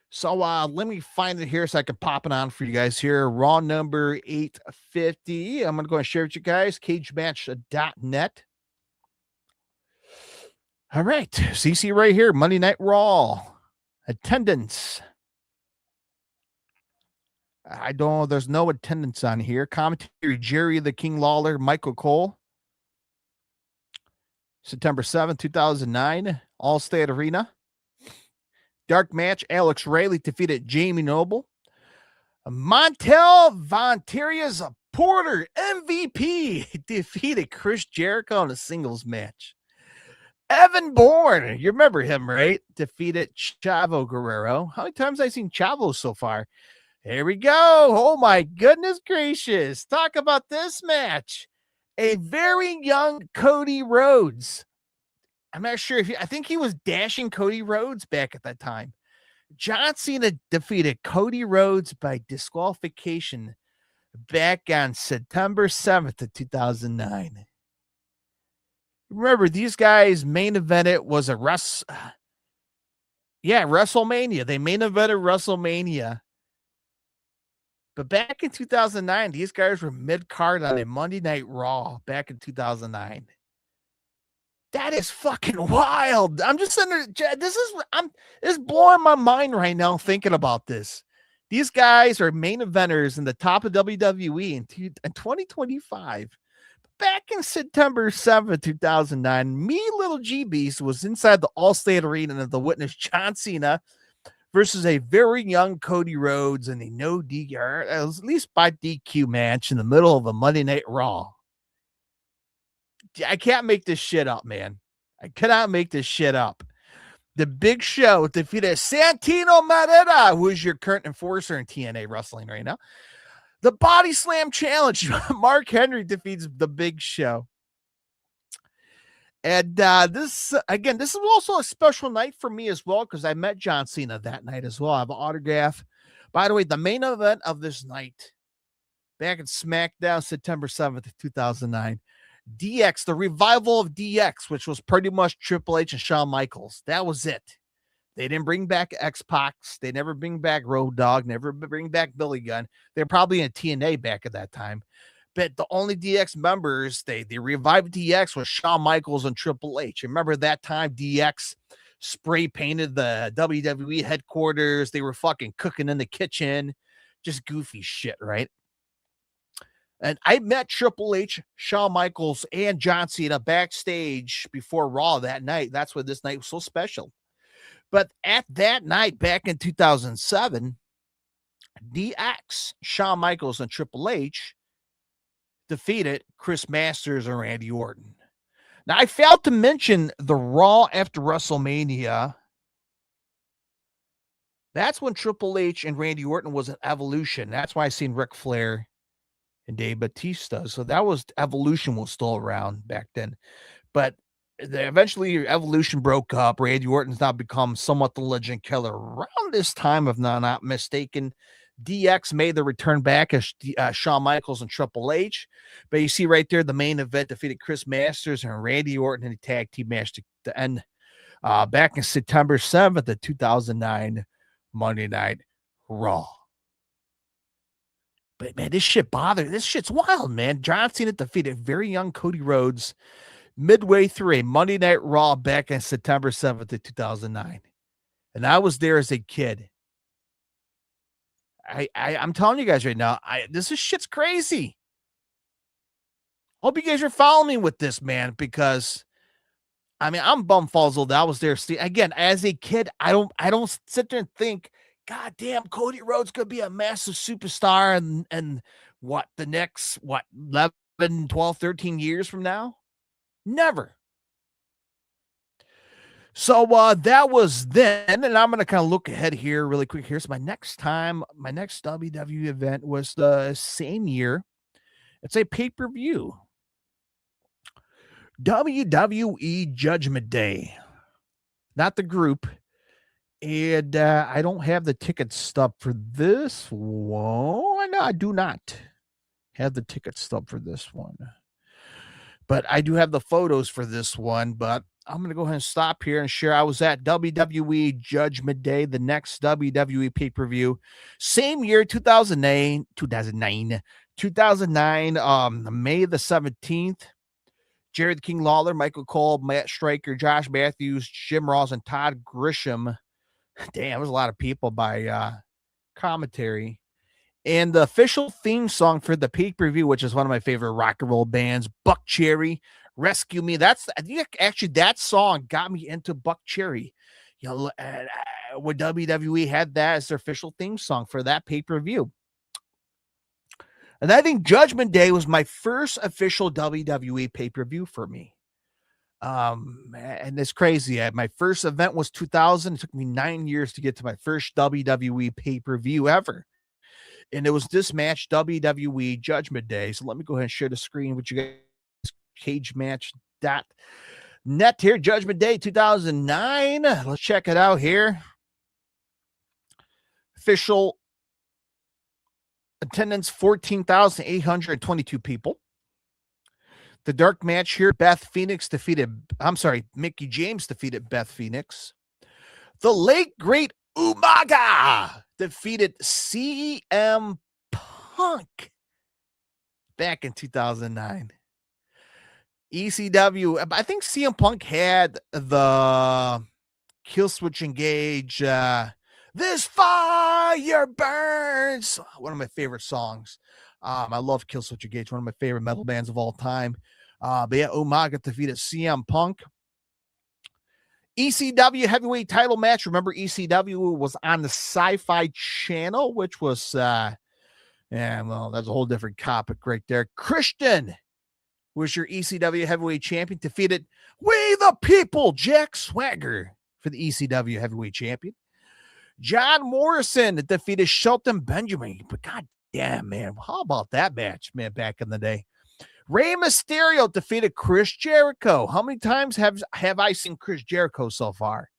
So let me find it here so I can pop it on for you guys here. Raw number 850. I'm going to go and share it with you guys. Cagematch.net. All right, CC right here, Monday Night Raw. Attendance. I don't know. There's no attendance on here. Commentary Jerry the King Lawler, Michael Cole. September 7th, 2009, Allstate Arena. Dark match, Alex Rayleigh defeated Jamie Noble. Montel Vonteria's Porter, MVP, defeated Chris Jericho in a singles match. Evan Bourne, you remember him, right? Defeated Chavo Guerrero. How many times have I seen Chavo so far? Here we go. Oh, my goodness gracious. Talk about this match. A very young Cody Rhodes. I'm not sure I think he was dashing Cody Rhodes back at that time. John Cena defeated Cody Rhodes by disqualification back on September 7th of 2009. Remember, these guys main evented was a WrestleMania. They main evented WrestleMania. But back in 2009, these guys were mid-card on a Monday Night Raw back in 2009. That is fucking wild. I'm just sitting there. This is blowing my mind right now thinking about this. These guys are main eventers in the top of WWE in 2025. Back in September 7th, 2009, me, Little GBs, was inside the Allstate Arena to witness John Cena versus a very young Cody Rhodes in a no DQ, at least by DQ match in the middle of a Monday Night Raw. I can't make this shit up, man. I cannot make this shit up. The Big Show defeated Santino Marella, who is your current enforcer in TNA wrestling right now. The Body Slam Challenge. Mark Henry defeats The Big Show. And this is also a special night for me as well, because I met John Cena that night as well. I have an autograph. By the way, the main event of this night, back in SmackDown, September 7th, 2009, DX, the revival of DX, which was pretty much Triple H and Shawn Michaels. That was it. They didn't bring back X-Pac. They never bring back Road Dogg, never bring back Billy Gunn. They're probably in TNA back at that time. But the only DX members, they revived DX was Shawn Michaels and Triple H. Remember that time DX spray painted the WWE headquarters. They were fucking cooking in the kitchen. Just goofy shit, right? And I met Triple H, Shawn Michaels, and John Cena backstage before Raw that night. That's why this night was so special. But at that night, back in 2007, DX, Shawn Michaels, and Triple H defeated Chris Masters and Randy Orton. Now, I failed to mention the Raw after WrestleMania. That's when Triple H and Randy Orton was an Evolution. That's why I seen Ric Flair and Dave Bautista. So that was Evolution was still around back then. But eventually Evolution broke up. Randy Orton's now become somewhat the legend killer. Around this time, if not mistaken, DX made the return back as Shawn Michaels and Triple H. But you see right there, the main event defeated Chris Masters and Randy Orton in a tag team match to end back in September 7th of 2009 Monday Night Raw. But, man, this shit's wild, man. John Cena defeated very young Cody Rhodes midway through a Monday Night Raw back on September 7th of 2009. And I was there as a kid. I'm telling you guys right now, this is shit's crazy. Hope you guys are following me with this, man, because I mean, I'm bumfuzzled. I was there. Again, as a kid, I don't sit there and think, God damn, Cody Rhodes could be a massive superstar and what, the next, 11, 12, 13 years from now? Never. So that was then, and I'm going to kind of look ahead here really quick. Here's my next WWE event was the same year. It's a pay-per-view. WWE Judgment Day. Not the group. And I don't have the ticket stub for this one. No, I do not have the ticket stub for this one. But I do have the photos for this one. But I'm going to go ahead and stop here and share. I was at WWE Judgment Day, the next WWE pay-per-view. Same year, 2009, May the 17th. Jared King Lawler, Michael Cole, Matt Stryker, Josh Matthews, Jim Ross, and Todd Grisham. Damn, there's a lot of people by commentary. And the official theme song for the pay-per-view, which is one of my favorite rock and roll bands, Buck Cherry, Rescue Me. I think actually that song got me into Buck Cherry. You know, when WWE had that as their official theme song for that pay-per-view. And I think Judgment Day was my first official WWE pay-per-view for me. And it's crazy. My first event was 2000. It took me 9 years to get to my first WWE pay-per-view ever. And it was this match, WWE Judgment Day. So let me go ahead and share the screen with you guys. CageMatch.net here, Judgment Day 2009. Let's check it out here. Official attendance 14,822 people. The dark match here, Mickey James defeated Beth Phoenix. The late great Umaga defeated CM Punk back in 2009. ECW, I think CM Punk had the Killswitch Engage, This Fire Burns, one of my favorite songs. I love Killswitch Engage, one of my favorite metal bands of all time. But yeah, Umaga defeated CM Punk. ECW heavyweight title match. Remember, ECW was on the Sci-Fi Channel, which was, that's a whole different topic right there. Christian was your ECW heavyweight champion, defeated We the People, Jack Swagger, for the ECW heavyweight champion. John Morrison defeated Shelton Benjamin. But god damn, man, how about that match, man, back in the day? Rey Mysterio defeated Chris Jericho. How many times have I seen Chris Jericho so far?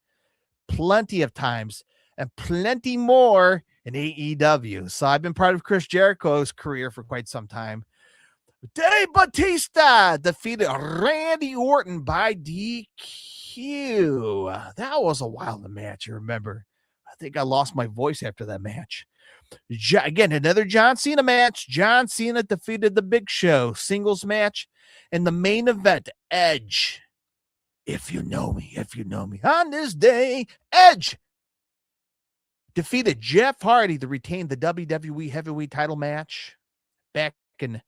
Plenty of times, and plenty more in AEW. So I've been part of Chris Jericho's career for quite some time. Dave Bautista defeated Randy Orton by DQ. That was a wild match, you remember. I think I lost my voice after that match. Again, another John Cena match. John Cena defeated the Big Show. Singles match. And the main event, Edge. If you know me. On this day, Edge defeated Jeff Hardy to retain the WWE heavyweight title match back in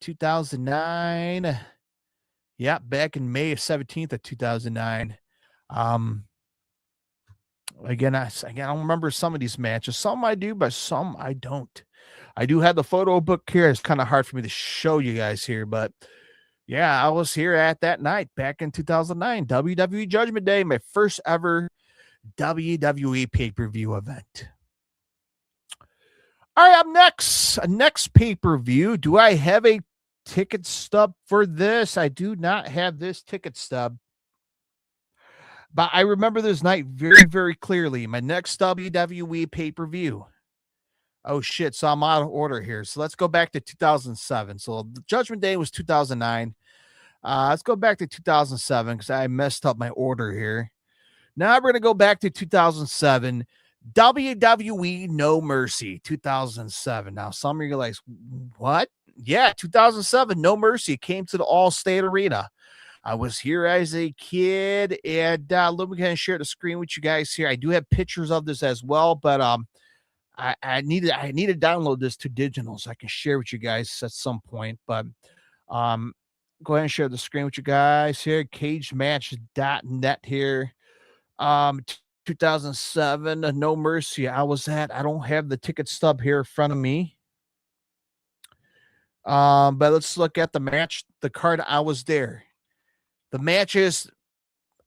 2009. Yeah, back in May 17th of 2009. Again, I don't remember some of these matches. Some I do, but some I don't. I do have the photo book here. It's kind of hard for me to show you guys here, but yeah, I was here at that night back in 2009, WWE Judgment Day, my first ever WWE pay-per-view event. All right, up next pay-per-view. Do I have a ticket stub for this? I do not have this ticket stub. But I remember this night very, very clearly. My next WWE pay-per-view. Oh, shit. So I'm out of order here. So let's go back to 2007. So the Judgment Day was 2009. Let's go back to 2007 because I messed up my order here. Now we're going to go back to 2007. WWE No Mercy, 2007. Now, some of you are like, what? Yeah, 2007, No Mercy came to the Allstate Arena. I was here as a kid, and let me kind of share the screen with you guys here. I do have pictures of this as well, but I need to download this to digital so I can share with you guys at some point. But go ahead and share the screen with you guys here. CageMatch.net here. 2007, No Mercy. I don't have the ticket stub here in front of me. But let's look at the match, the card. I was there. The matches,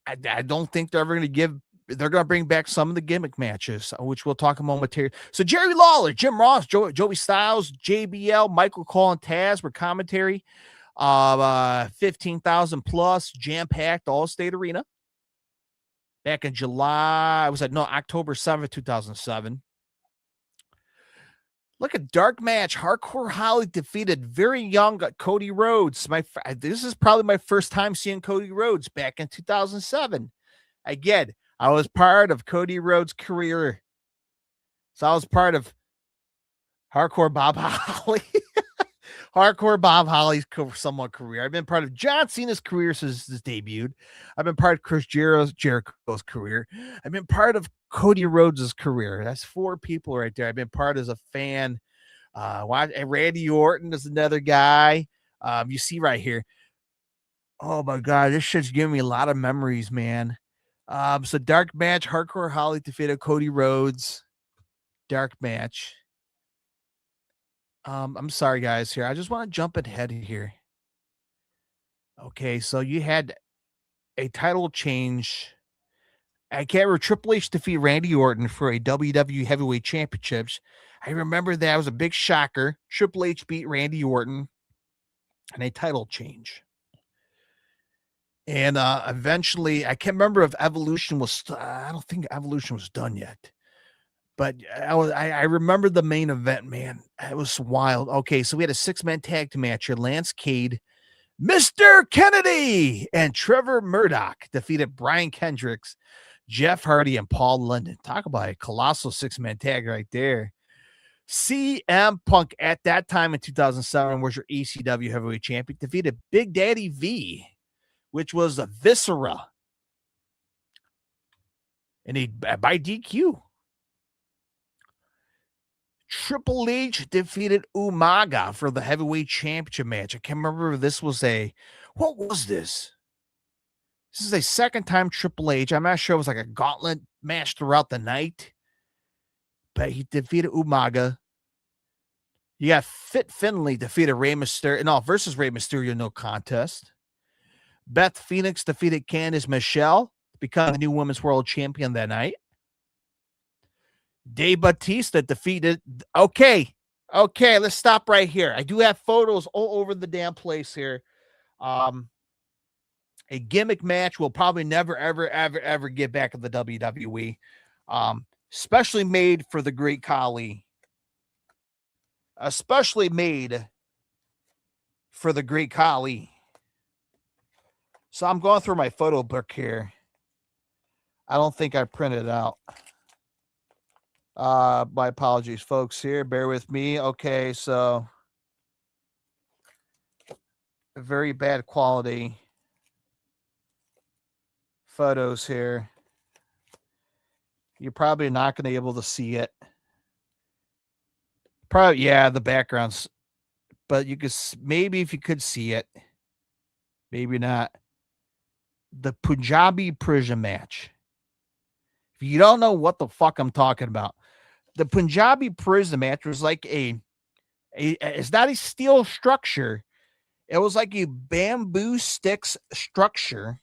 I don't think they're ever going to they're going to bring back some of the gimmick matches, which we'll talk about momentarily. So Jerry Lawler, Jim Ross, Joey Styles, JBL, Michael Cole, and Taz were commentary. 15,000 plus, jam-packed Allstate Arena. Back in October 7th, 2007. Look at dark match. Hardcore Holly defeated very young Cody Rhodes. This is probably my first time seeing Cody Rhodes back in 2007. Again, I was part of Cody Rhodes' career. So I was part of Hardcore Bob Holly. Hardcore Bob Holly's somewhat career. I've been part of John Cena's career since his debut. I've been part of Chris Jericho's career. I've been part of Cody Rhodes' career. That's 4 people right there. I've been part as a fan Randy Orton is another guy. You see right here. Oh my God, this shit's giving me a lot of memories, man. So dark match, Hardcore Holly defeated Cody Rhodes. Dark match. I'm sorry, guys. Here, I just want to jump ahead here. Okay, so you had a title change. I can't remember. Triple H defeat Randy Orton for a WWE Heavyweight Championships. I remember that was a big shocker. Triple H beat Randy Orton in a title change. And eventually, I can't remember if Evolution was. I don't think Evolution was done yet. But I remember the main event, man. It was wild. Okay, so we had a 6-man tag team match here. Lance Cade, Mr. Kennedy, and Trevor Murdoch defeated Brian Kendricks, Jeff Hardy, and Paul London. Talk about a colossal 6-man tag right there. CM Punk at that time in 2007 was your ECW heavyweight champion, defeated Big Daddy V, which was a Viscera, and by DQ. Triple H defeated Umaga for the heavyweight championship match. I can't remember if this was what was this? This is a second time Triple H. I'm not sure it was like a gauntlet match throughout the night, but he defeated Umaga. You got Fit Finlay defeated Rey Mysterio. No, versus Rey Mysterio, no contest. Beth Phoenix defeated Candice Michelle, becoming the new women's world champion that night. Dave Bautista defeated. Okay, let's stop right here. I do have photos all over the damn place here. A gimmick match will probably never, ever get back in the WWE. Especially made for the Great Khali. Especially made for the Great Khali. So I'm going through my photo book here. I don't think I printed it out. My apologies, folks, here. Bear with me. Okay, so very bad quality photos here. You're probably not going to be able to see it. Probably, yeah, the background's, but you could, maybe if you could see it, maybe not. The Punjabi prison match. If you don't know what the fuck I'm talking about, the Punjabi prison match was like it's not a steel structure. It was like a bamboo sticks structure.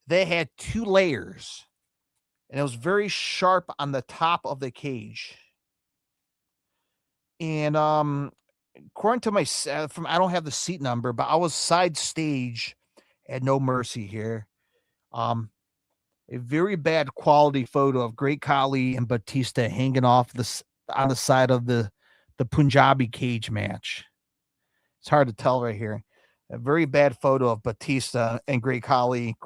They had 2 layers, and it was very sharp on the top of the cage. And according to my I don't have the seat number, but I was side stage at No Mercy here. A very bad quality photo of Great Khali and Batista hanging off on the side of the Punjabi cage match. It's hard to tell right here. A very bad photo of Batista and Great Khali,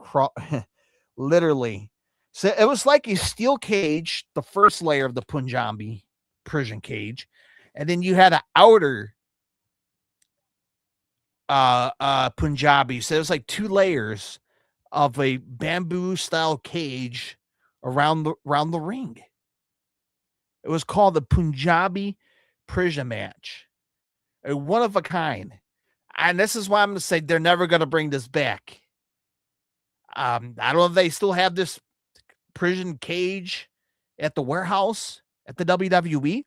literally. So it was like a steel cage, the first layer of the Punjabi prison cage, and then you had an outer Punjabi. So it was like 2 layers of a bamboo style cage around the ring. It was called the Punjabi prison match. A one of a kind. And this is why I'm going to say they're never going to bring this back. I don't know if they still have this prison cage at the warehouse at the WWE.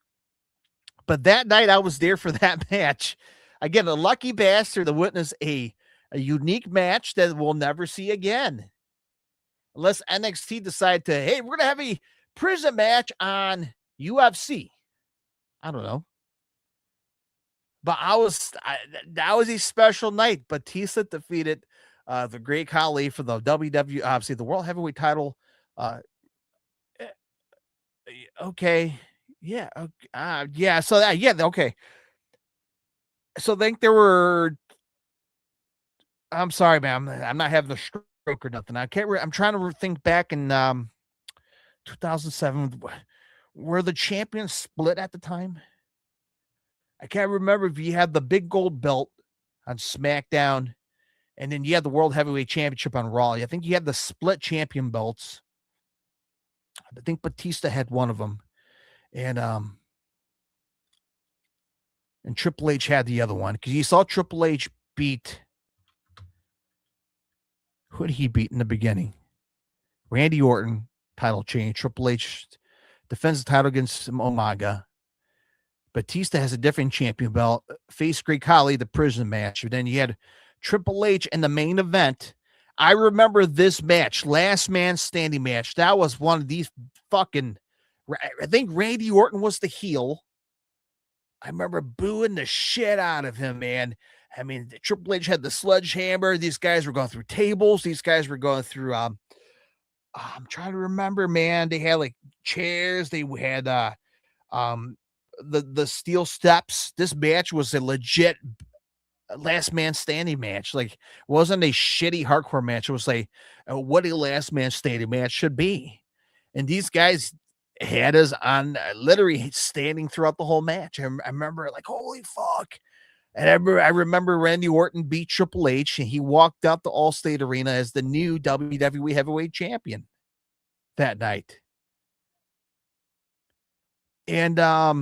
But that night I was there for that match. Again, a lucky bastard to witness a unique match that we'll never see again. Unless NXT decide to, hey, we're going to have a prison match on UFC. I don't know. But that was a special night. Batista defeated the Great Khali for the WWE, obviously the World Heavyweight title. Okay. Yeah. Yeah. So yeah. Okay. So I think there were, I'm sorry, man. I'm not having a stroke or nothing. I'm trying to think back in 2007. Were the champions split at the time? I can't remember if you had the big gold belt on SmackDown and then you had the World Heavyweight Championship on Raw. I think you had the split champion belts. I think Batista had one of them. And And Triple H had the other one because you saw Triple H beat. Who did he beat in the beginning? Randy Orton, title change. Triple H defends the title against Umaga. Batista has a different champion belt. Faced Great Khali, the prison match. And then you had Triple H in the main event. I remember this match, last man standing match. That was one of these fucking. I think Randy Orton was the heel. I remember booing the shit out of him, man. I mean, Triple H had the sledgehammer. These guys were going through tables. These guys were going through. I'm trying to remember, man. They had like chairs. They had the steel steps. This match was a legit last man standing match. Like, it wasn't a shitty hardcore match. It was like what a last man standing match should be. And these guys had us on literally standing throughout the whole match. I remember like, holy fuck. And I remember Randy Orton beat Triple H, and he walked out the Allstate Arena as the new WWE Heavyweight Champion that night. And I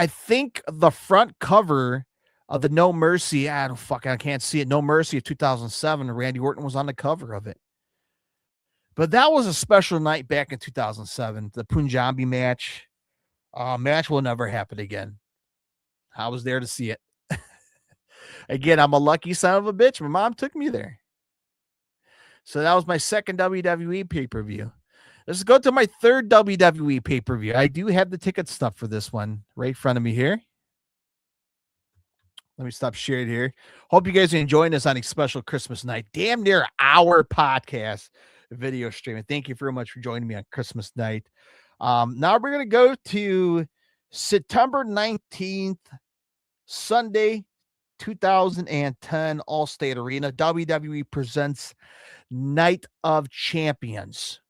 think the front cover of the No Mercy, I can't see it. No Mercy of 2007. Randy Orton was on the cover of it. But that was a special night back in 2007. The Punjabi match. Match will never happen again. I was there to see it. Again, I'm a lucky son of a bitch. My mom took me there. So that was my second WWE pay-per-view. Let's go to my third WWE pay-per-view. I do have the ticket stuff for this one right in front of me here. Let me stop sharing here. Hope you guys are enjoying this on a special Christmas night. Damn near hour podcast video streaming. Thank you very much for joining me on Christmas night. Now we're going to go to September 19th, Sunday, 2010, Allstate Arena. WWE presents Night of Champions.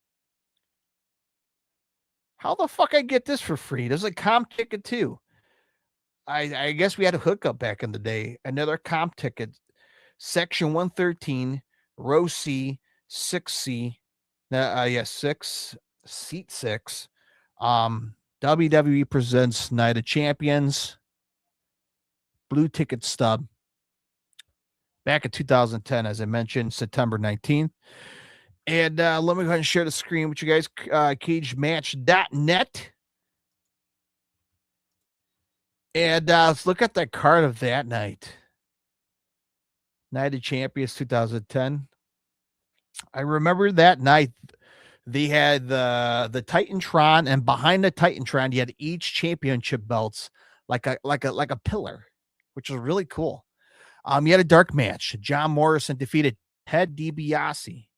How the fuck I get this for free? There's a comp ticket too. I guess we had a hookup back in the day. Another comp ticket, section 113, row C, 6C. Six, seat 6. WWE presents Night of Champions. Blue ticket stub. Back in 2010, as I mentioned, September 19th. And let me go ahead and share the screen with you guys. Cagematch.net. And let's look at the card of that night. Night of Champions 2010. I remember that night they had the Titantron, and behind the Titantron, you had each championship belts like a pillar, which was really cool. You had a dark match. John Morrison defeated Ted DiBiase,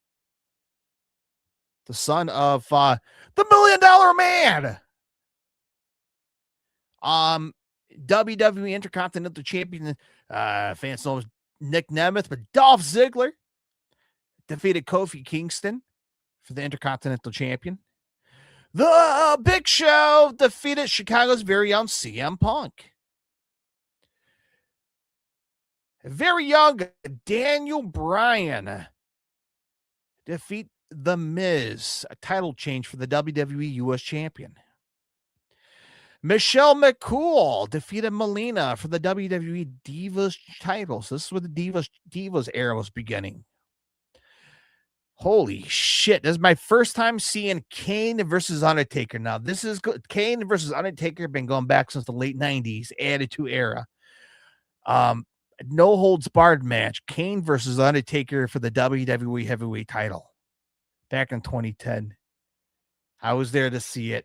the son of the $1 Million Man. WWE Intercontinental Champion, fans know Nick Nemeth, but Dolph Ziggler defeated Kofi Kingston for the Intercontinental Champion. The Big Show defeated Chicago's very own CM Punk. Very young Daniel Bryan defeat The Miz, a title change for the WWE US Champion. Michelle McCool defeated Melina for the WWE Divas titles. This is where the Divas era was beginning. Holy shit. This is my first time seeing Kane versus Undertaker. Now, this is good. Kane versus Undertaker been going back since the late 90s, Attitude Era. No holds barred match. Kane versus Undertaker for the WWE Heavyweight title back in 2010. I was there to see it.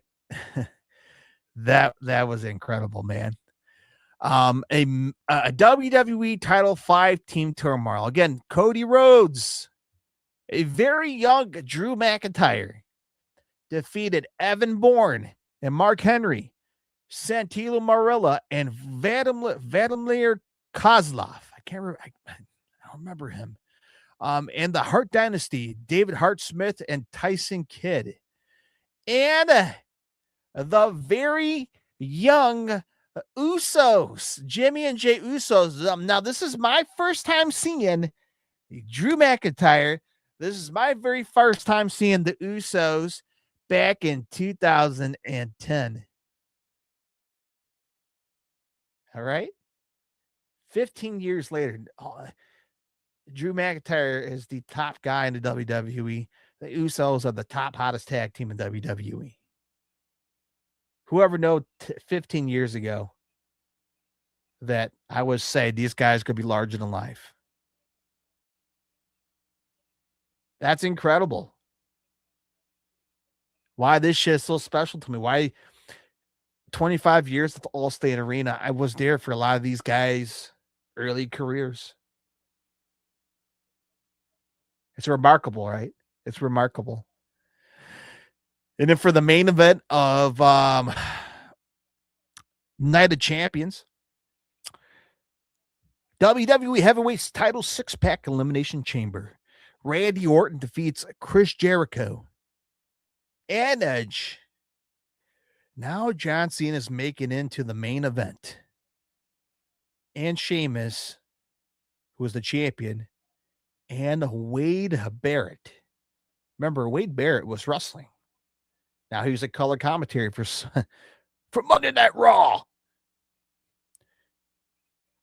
That was incredible, man. A WWE Title 5 team turmoil. Again, Cody Rhodes, a very young Drew McIntyre, defeated Evan Bourne and Mark Henry, Santino Marella, and Vladimir Kozlov. I don't remember him. And the Hart Dynasty, David Hart Smith and Tyson Kidd. And the very young Usos, Jimmy and Jay Usos. Now, this is my first time seeing Drew McIntyre. This is my very first time seeing the Usos back in 2010. All right. 15 years later, Drew McIntyre is the top guy in the WWE. The Usos are the top hottest tag team in WWE. Whoever knew 15 years ago that I would say these guys could be larger than life. That's incredible. Why this shit is so special to me. Why 25 years at the Allstate Arena, I was there for a lot of these guys' early careers. It's remarkable, right? It's remarkable. And then for the main event of Night of Champions, WWE Heavyweight Title 6-pack Elimination Chamber. Randy Orton defeats Chris Jericho and Edge. Now John Cena is making into the main event. And Sheamus, who is the champion, and Wade Barrett. Remember, Wade Barrett was wrestling. Now he was a color commentary for Monday Night Raw.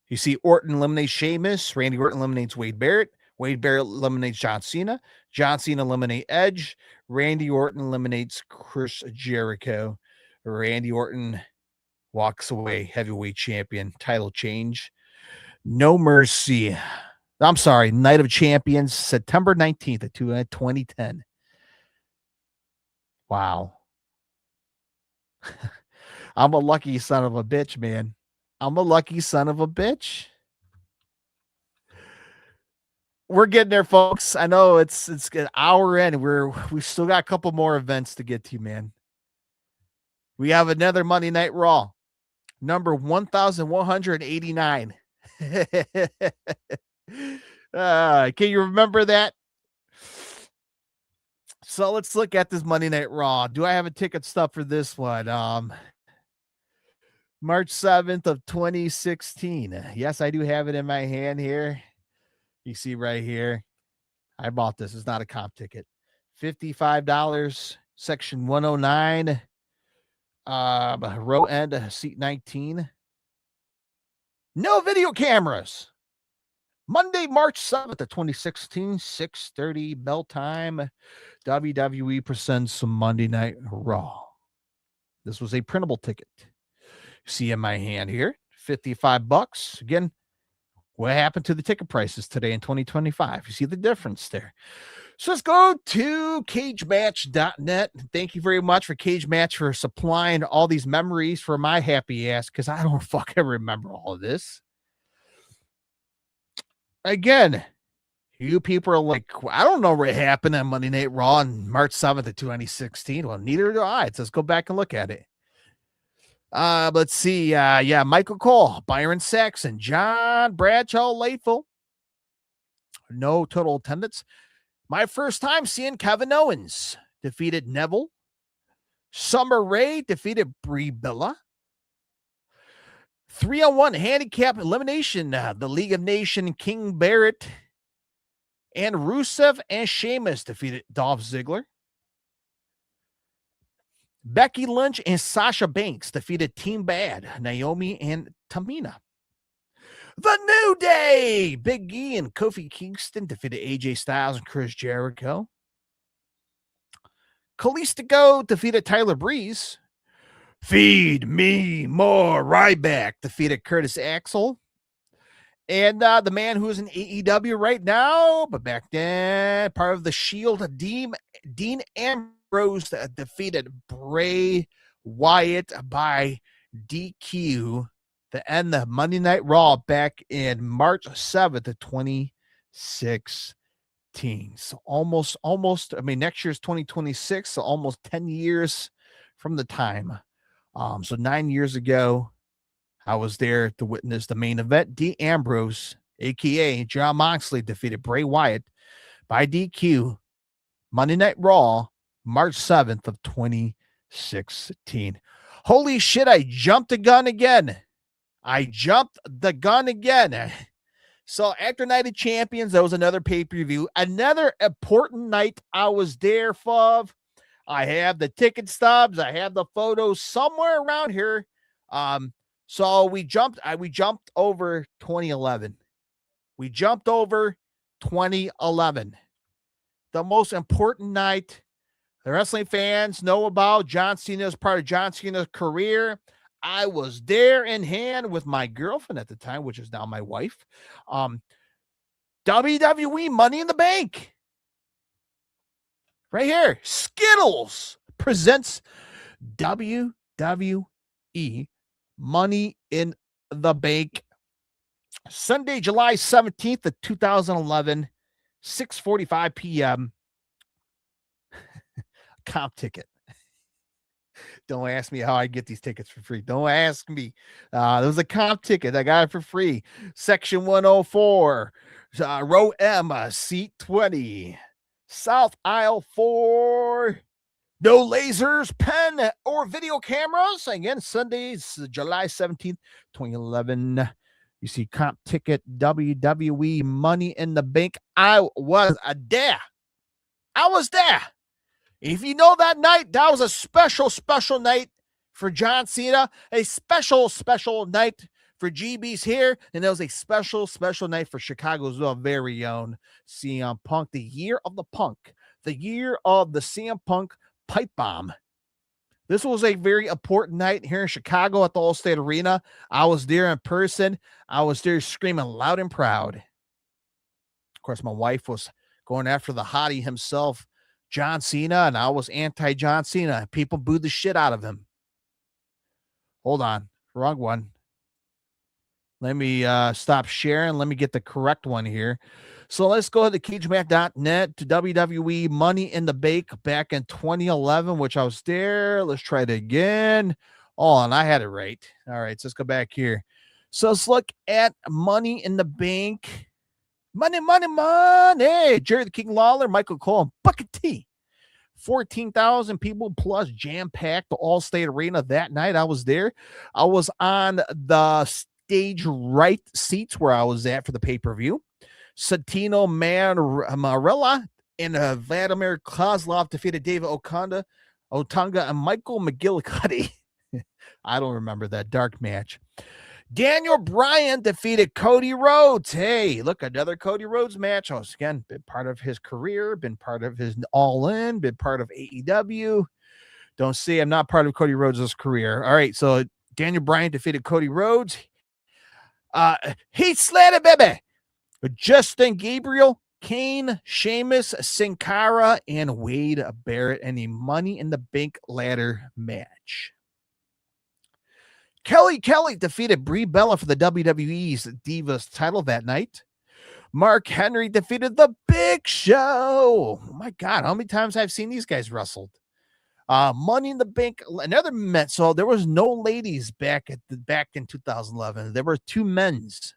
You see Orton eliminates Sheamus. Randy Orton eliminates Wade Barrett. Wade Barrett eliminates John Cena. John Cena eliminates Edge. Randy Orton eliminates Chris Jericho. Randy Orton walks away heavyweight champion. Title change. No Mercy. I'm sorry. Night of Champions, September 19th of 2010. Wow. I'm a lucky son of a bitch, man. I'm a lucky son of a bitch. We're getting there, folks. I know it's an hour in. We've still got a couple more events to get to, man. We have another Monday Night Raw, number 1,189. Can you remember that? So let's look at this Monday Night Raw. Do I have a ticket stub for this one? March 7th of 2016. Yes, I do have it in my hand here. You see right here. I bought this. It's not a comp ticket. $55, section 109. Row end, seat 19. No video cameras. Monday, March 7th of 2016, 6:30 bell time. WWE presents some Monday Night Raw. This was a printable ticket. See in my hand here, $55. Again, what happened to the ticket prices today in 2025? You see the difference there. So let's go to cagematch.net. Thank you very much for Cage Match for supplying all these memories for my happy ass, because I don't fucking remember all of this. Again, you people are like, I don't know what happened on Monday Night Raw on March 7th of 2016. Well, neither do I. So let's go back and look at it. Let's see. Michael Cole, Byron Saxon, John Bradshaw Layfield. No total attendance. My first time seeing Kevin Owens defeated Neville. Summer Rae defeated Brie Bella. 3-on-1 handicap elimination. The League of Nations, King Barrett and Rusev and Sheamus defeated Dolph Ziggler. Becky Lynch and Sasha Banks defeated Team Bad, Naomi and Tamina. The New Day, Big E and Kofi Kingston defeated AJ Styles and Chris Jericho. Kalisto defeated Tyler Breeze. Feed me more Ryback defeated Curtis Axel. And the man who is in AEW right now, but back then, part of the Shield, Dean Ambrose defeated Bray Wyatt by DQ to end the Monday Night Raw back in March 7th of 2016. So almost, next year's 2026, so almost 10 years from the time. So 9 years ago, I was there to witness the main event. Dean Ambrose, a.k.a. Jon Moxley, defeated Bray Wyatt by DQ. Monday Night Raw, March 7th of 2016. Holy shit, I jumped the gun again. So after Night of Champions, that was another pay-per-view. Another important night I was there for. I have the ticket stubs. I have the photos somewhere around here. So we jumped over 2011. We jumped over 2011. The most important night the wrestling fans know about. John Cena is part of John Cena's career. I was there in hand with my girlfriend at the time, which is now my wife. WWE Money in the Bank. Right here. Skittles presents WWE Money in the Bank. Sunday, July 17th of 2011, 6:45 p.m. Comp ticket. Don't ask me how I get these tickets for free. Don't ask me. There was a comp ticket. I got it for free. Section 104, row M, seat 20. South aisle 4. No lasers, pen, or video cameras. Again, Sundays, July 17th, 2011. You see comp ticket, WWE Money in the Bank. I was there. I was there. If you know that night, that was a special, special night for John Cena, a special, special night for GB's here, and there was a special, special night for Chicago's very own CM Punk, the year of the Punk, the year of the CM Punk pipe bomb. This was a very important night here in Chicago at the Allstate Arena. I was there in person. I was there screaming loud and proud. Of course, my wife was going after the hottie himself, John Cena, and I was anti-John Cena. People booed the shit out of him. Hold on. Wrong one. Let me stop sharing. Let me get the correct one here. So let's go to cagematch.net to WWE Money in the Bank back in 2011, which I was there. Let's try it again. Oh, and I had it right. All right, so let's go back here. So let's look at Money in the Bank. Money, money, money. Jerry the King Lawler, Michael Cole, and Booker T. 14,000 people plus jam-packed the Allstate Arena that night. I was there. I was on the stage right seats where I was at for the pay-per-view. Santino Marella and Vladimir Kozlov defeated David Otunga and Michael McGillicuddy. I don't remember that dark match. Daniel Bryan defeated Cody Rhodes. Hey, look, another Cody Rhodes match. I was, again, been part of his career, been part of his All In, been part of AEW. Don't say I'm not part of Cody Rhodes' career. All right, so Daniel Bryan defeated Cody Rhodes. Heath Slater, baby. Justin Gabriel, Kane, Sheamus, Sin Cara, and Wade Barrett in a Money in the Bank ladder match. Kelly defeated Brie Bella for the WWE's Divas title that night. Mark Henry defeated The Big Show. Oh my God, how many times I've seen these guys wrestled? Money in the Bank, another men. So there was no ladies back in 2011. There were two men's.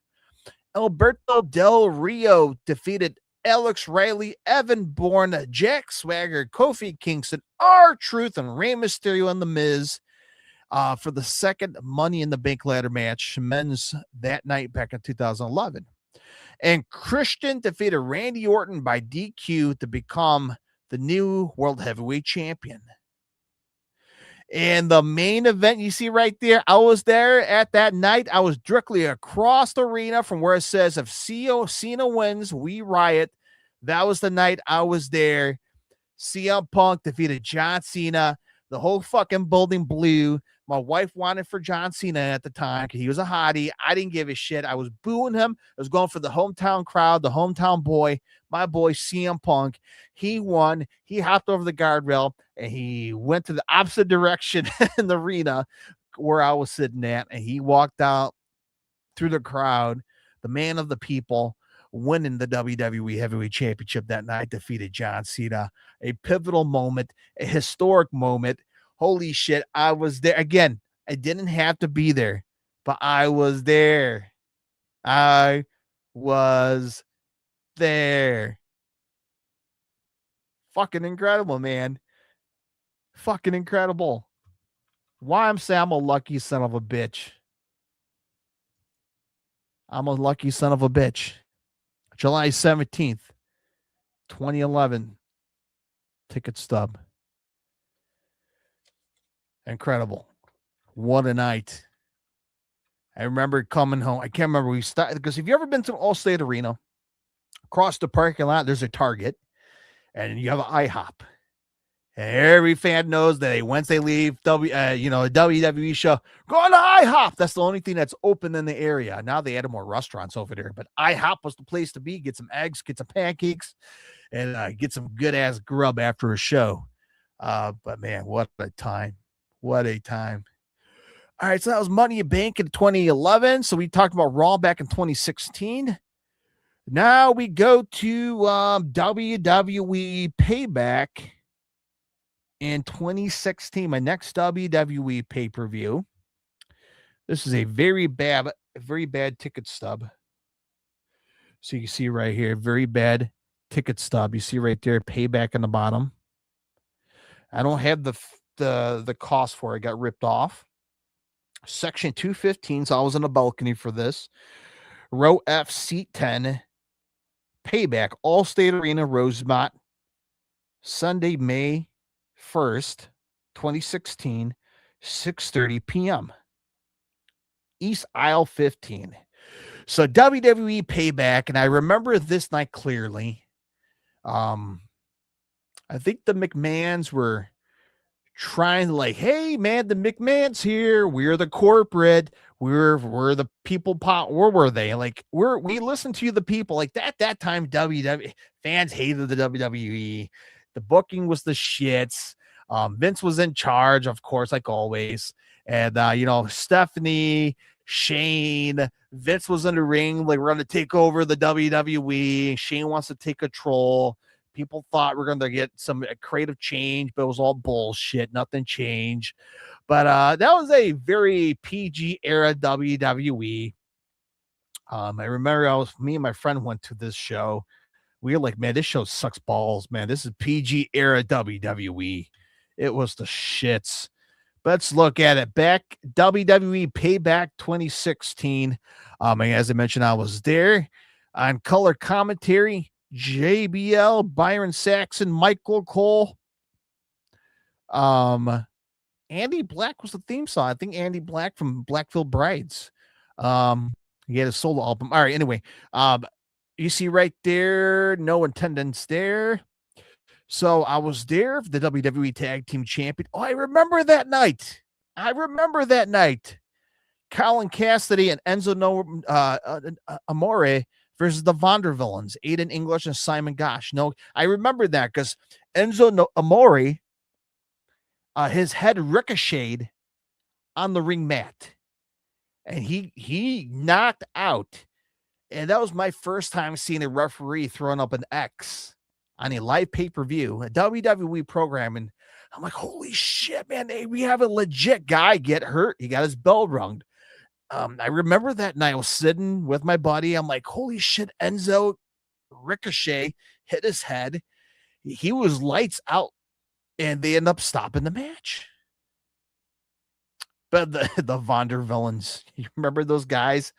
Alberto Del Rio defeated Alex Riley, Evan Bourne, Jack Swagger, Kofi Kingston, R-Truth, and Rey Mysterio and The Miz for the second Money in the Bank ladder match, men's, that night back in 2011. And Christian defeated Randy Orton by DQ to become the new World Heavyweight Champion. And the main event you see right there, I was there at that night. I was directly across the arena from where it says, if Cena wins, we riot. That was the night I was there. CM Punk defeated John Cena. The whole fucking building blew. My wife wanted for John Cena at the time because he was a hottie. I didn't give a shit. I was booing him. I was going for the hometown crowd, the hometown boy, my boy CM Punk. He won. He hopped over the guardrail and he went to the opposite direction in the arena where I was sitting at. And he walked out through the crowd, the man of the people, winning the WWE Heavyweight Championship that night, defeated John Cena. A pivotal moment, a historic moment. Holy shit, I was there. Again, I didn't have to be there, but I was there. I was there. Fucking incredible, man. Fucking incredible. Why I'm saying I'm a lucky son of a bitch. I'm a lucky son of a bitch. July 17th, 2011. Ticket stub. Incredible. What a night. I remember coming home. I can't remember we started because have you ever been to Allstate Arena? Across the parking lot, there's a Target, and you have an IHOP. And every fan knows that once they leave a WWE show, going to IHOP. That's the only thing that's open in the area. Now they added more restaurants over there, but IHOP was the place to be. Get some eggs, get some pancakes, and get some good ass grub after a show. But man, what a time! What a time! All right, so that was Money in Bank in 2011. So we talked about Raw back in 2016. Now we go to WWE Payback in 2016, my next WWE pay-per-view. This is a very bad ticket stub. So you can see right here, very bad ticket stub. You see right there, Payback in the bottom. I don't have the cost for it. Got ripped off. Section 215, so I was in a balcony for this. Row F, seat 10. Payback, Allstate Arena, Rosemont, Sunday, May 1st, 2016, 6:30 p.m. East Aisle 15. So WWE Payback, and I remember this night clearly. I think the McMahons were trying to hey man, the McMahons here. We're the corporate. We're the people. Where were they? We listened to the people. That time, WWE fans hated the WWE. The booking was the shits. Vince was in charge, of course, like always. And Stephanie, Shane, Vince was in the ring. We're going to take over the WWE. Shane wants to take control. People thought we're going to get some creative change, but it was all bullshit. Nothing changed. But that was a very PG era WWE. I remember me and my friend went to this show. We were like, man, this show sucks balls, man. This is PG era WWE. It was the shits. Let's look at it. Back WWE Payback 2016. As I mentioned, I was there on color commentary. JBL, Byron Saxon, Michael Cole. Andy Black was the theme song. I think Andy Black from Blackfield Brides. He had a solo album. All right, anyway. You see right there, no attendance there. So I was there for the WWE Tag Team Champion. Oh, I remember that night. Colin Cassidy and Enzo Amore versus the Vondervillains, Aiden English and Simon Gosh. No, I remember that because Enzo Amore, his head ricocheted on the ring mat, and he knocked out. And that was my first time seeing a referee throwing up an X on a live pay-per-view, a WWE program. And I'm like, holy shit, man, we have a legit guy get hurt. He got his bell rung. I remember that night I was sitting with my buddy. I'm like, holy shit, Enzo Ricochet hit his head. He was lights out, and they end up stopping the match. But the Vondervillains, you remember those guys?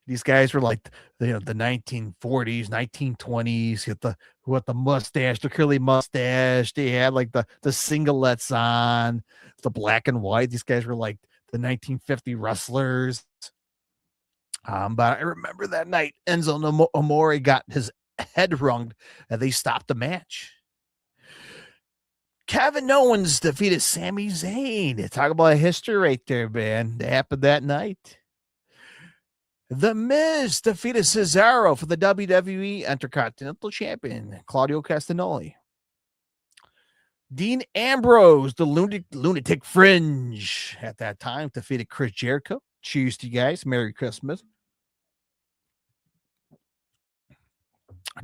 These guys were like, the 1940s, 1920s, with the mustache, the curly mustache. They had like the singlets on, the black and white. These guys were like the 1950 wrestlers. But I remember that night, Enzo Amore got his head wrung, and they stopped the match. Kevin Owens defeated Sami Zayn. Talk about a history right there, man. That happened that night. The Miz defeated Cesaro for the WWE Intercontinental Champion, Claudio Castagnoli. Dean Ambrose, the Lunatic Fringe, at that time, defeated Chris Jericho. Cheers to you guys. Merry Christmas.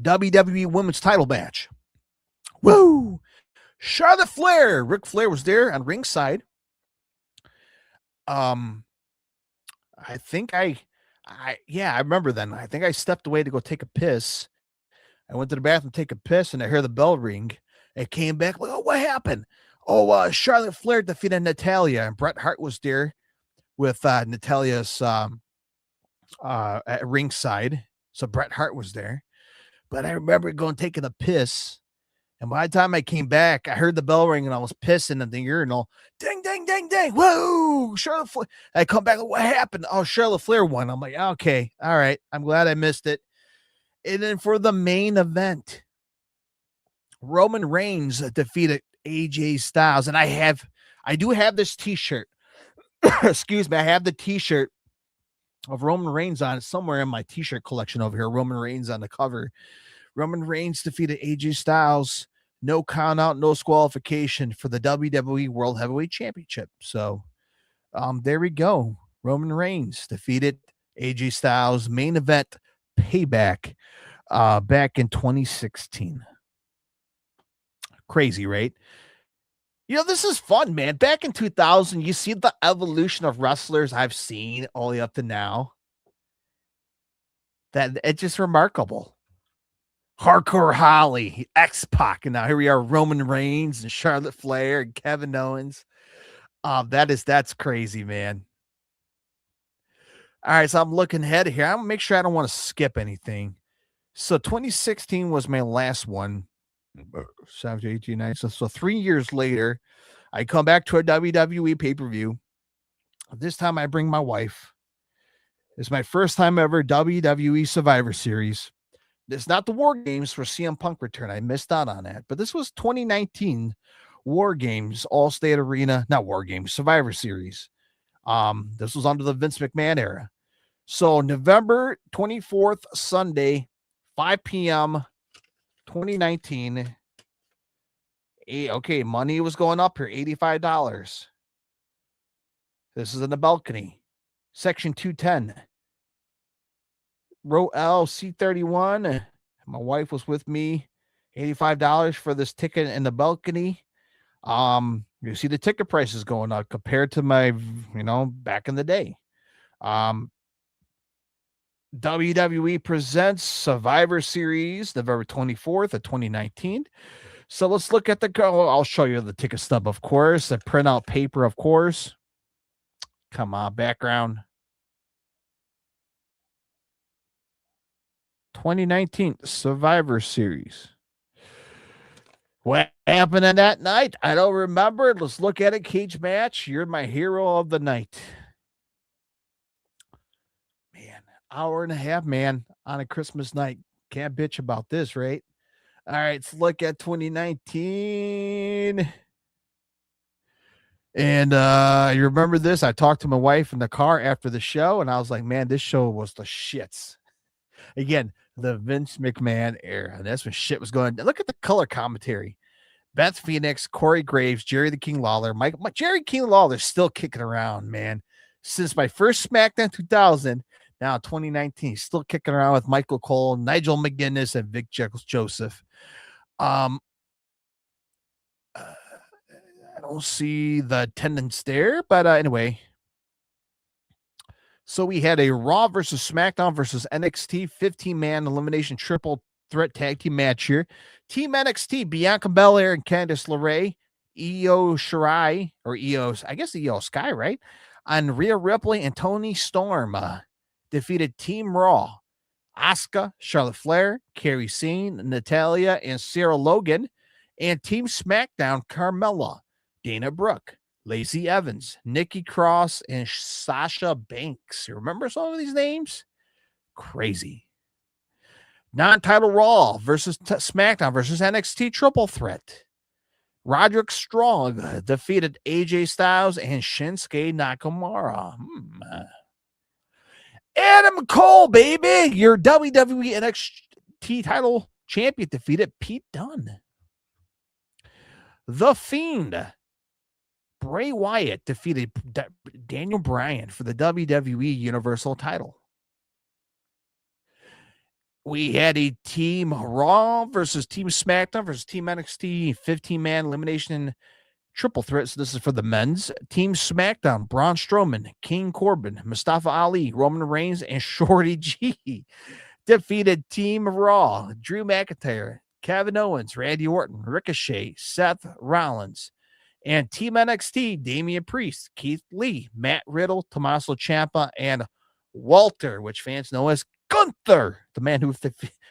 WWE Women's Title Match. Woo! Charlotte Flair. Ric Flair was there on ringside. I think I remember then. I think I stepped away to go take a piss. I went to the bathroom to take a piss, and I heard the bell ring. I came back, like, oh, what happened? Oh, Charlotte Flair defeated Natalya, and Bret Hart was there with Natalya's at ringside. So Bret Hart was there. But I remember taking a piss, And by the time I came back, I heard the bell ring and I was pissing at the urinal. Ding, ding, ding, ding. Whoa, Charlotte Flair. I come back, what happened? Oh, Charlotte Flair won. I'm like, okay, all right. I'm glad I missed it. And then for the main event, Roman Reigns defeated AJ Styles. And I do have this t-shirt. Excuse me. I have the t-shirt of Roman Reigns on it somewhere in my t-shirt collection over here. Roman Reigns on the cover. Roman Reigns defeated AJ Styles. No count out, no disqualification for the WWE World Heavyweight Championship. So there we go. Roman Reigns defeated AJ Styles. Main event Payback back in 2016. Crazy, right? This is fun, man. Back in 2000, you see the evolution of wrestlers I've seen all the way up to now. That it's just remarkable. Hardcore Holly, X-Pac, and now here we are, Roman Reigns and Charlotte Flair and Kevin Owens. That's crazy, man. All right, so I'm looking ahead here. I'm gonna make sure I don't want to skip anything. So 2016 was my last one. 17, 18, 19. So 3 years later, I come back to a WWE pay-per-view. This time I bring my wife. It's my first time ever WWE Survivor Series. It's not the War Games for CM Punk return. I missed out on that. But this was 2019 War Games, Allstate Arena, not War Games, Survivor Series. This was under the Vince McMahon era. So November 24th, Sunday, 5 p.m., 2019. Okay, money was going up here, $85. This is in the balcony. Section 210. Row L, C31. My wife was with me. $85 for this ticket in the balcony. You see the ticket prices going up compared to my, back in the day. WWE presents Survivor Series, November 24th of 2019. So let's look at I'll show you the ticket stub, of course, the printout paper, of course. Come on, background. 2019 Survivor Series. What happened in that night? I don't remember. Let's look at it. Cage match. You're my hero of the night. Man, hour and a half, man, on a Christmas night. Can't bitch about this, right? All right, let's look at 2019. And you remember this? I talked to my wife in the car after the show, and I was like, man, this show was the shits. Again, the Vince McMahon era. And that's when shit was going. Look at the color commentary. Beth Phoenix, Corey Graves, Jerry the King Lawler. Jerry King Lawler's still kicking around, man. Since my first SmackDown 2000, now 2019, still kicking around with Michael Cole, Nigel McGuinness, and Vic Joseph. I don't see the attendance there, but anyway. So we had a Raw versus SmackDown versus NXT 15-man elimination triple threat tag team match here. Team NXT, Bianca Belair and Candice LeRae, Io Shirai, or Io Sky, right? And Rhea Ripley and Toni Storm defeated Team Raw. Asuka, Charlotte Flair, Kairi Sane, Natalya, and Sarah Logan. And Team SmackDown, Carmella, Dana Brooke, Lacey Evans, Nikki Cross, and Sasha Banks. You remember some of these names? Crazy. Non-title Raw versus SmackDown versus NXT triple threat. Roderick Strong defeated AJ Styles and Shinsuke Nakamura. Adam Cole, baby, your WWE NXT title champion, defeated Pete Dunne. The Fiend, Bray Wyatt, defeated Daniel Bryan for the WWE Universal title. We had a Team Raw versus Team SmackDown versus Team NXT 15-man elimination triple threat. So this is for the men's. Team SmackDown, Braun Strowman, King Corbin, Mustafa Ali, Roman Reigns, and Shorty G defeated Team Raw, Drew McIntyre, Kevin Owens, Randy Orton, Ricochet, Seth Rollins, and Team NXT, Damian Priest, Keith Lee, Matt Riddle, Tommaso Ciampa, and Walter, which fans know as Gunther, the man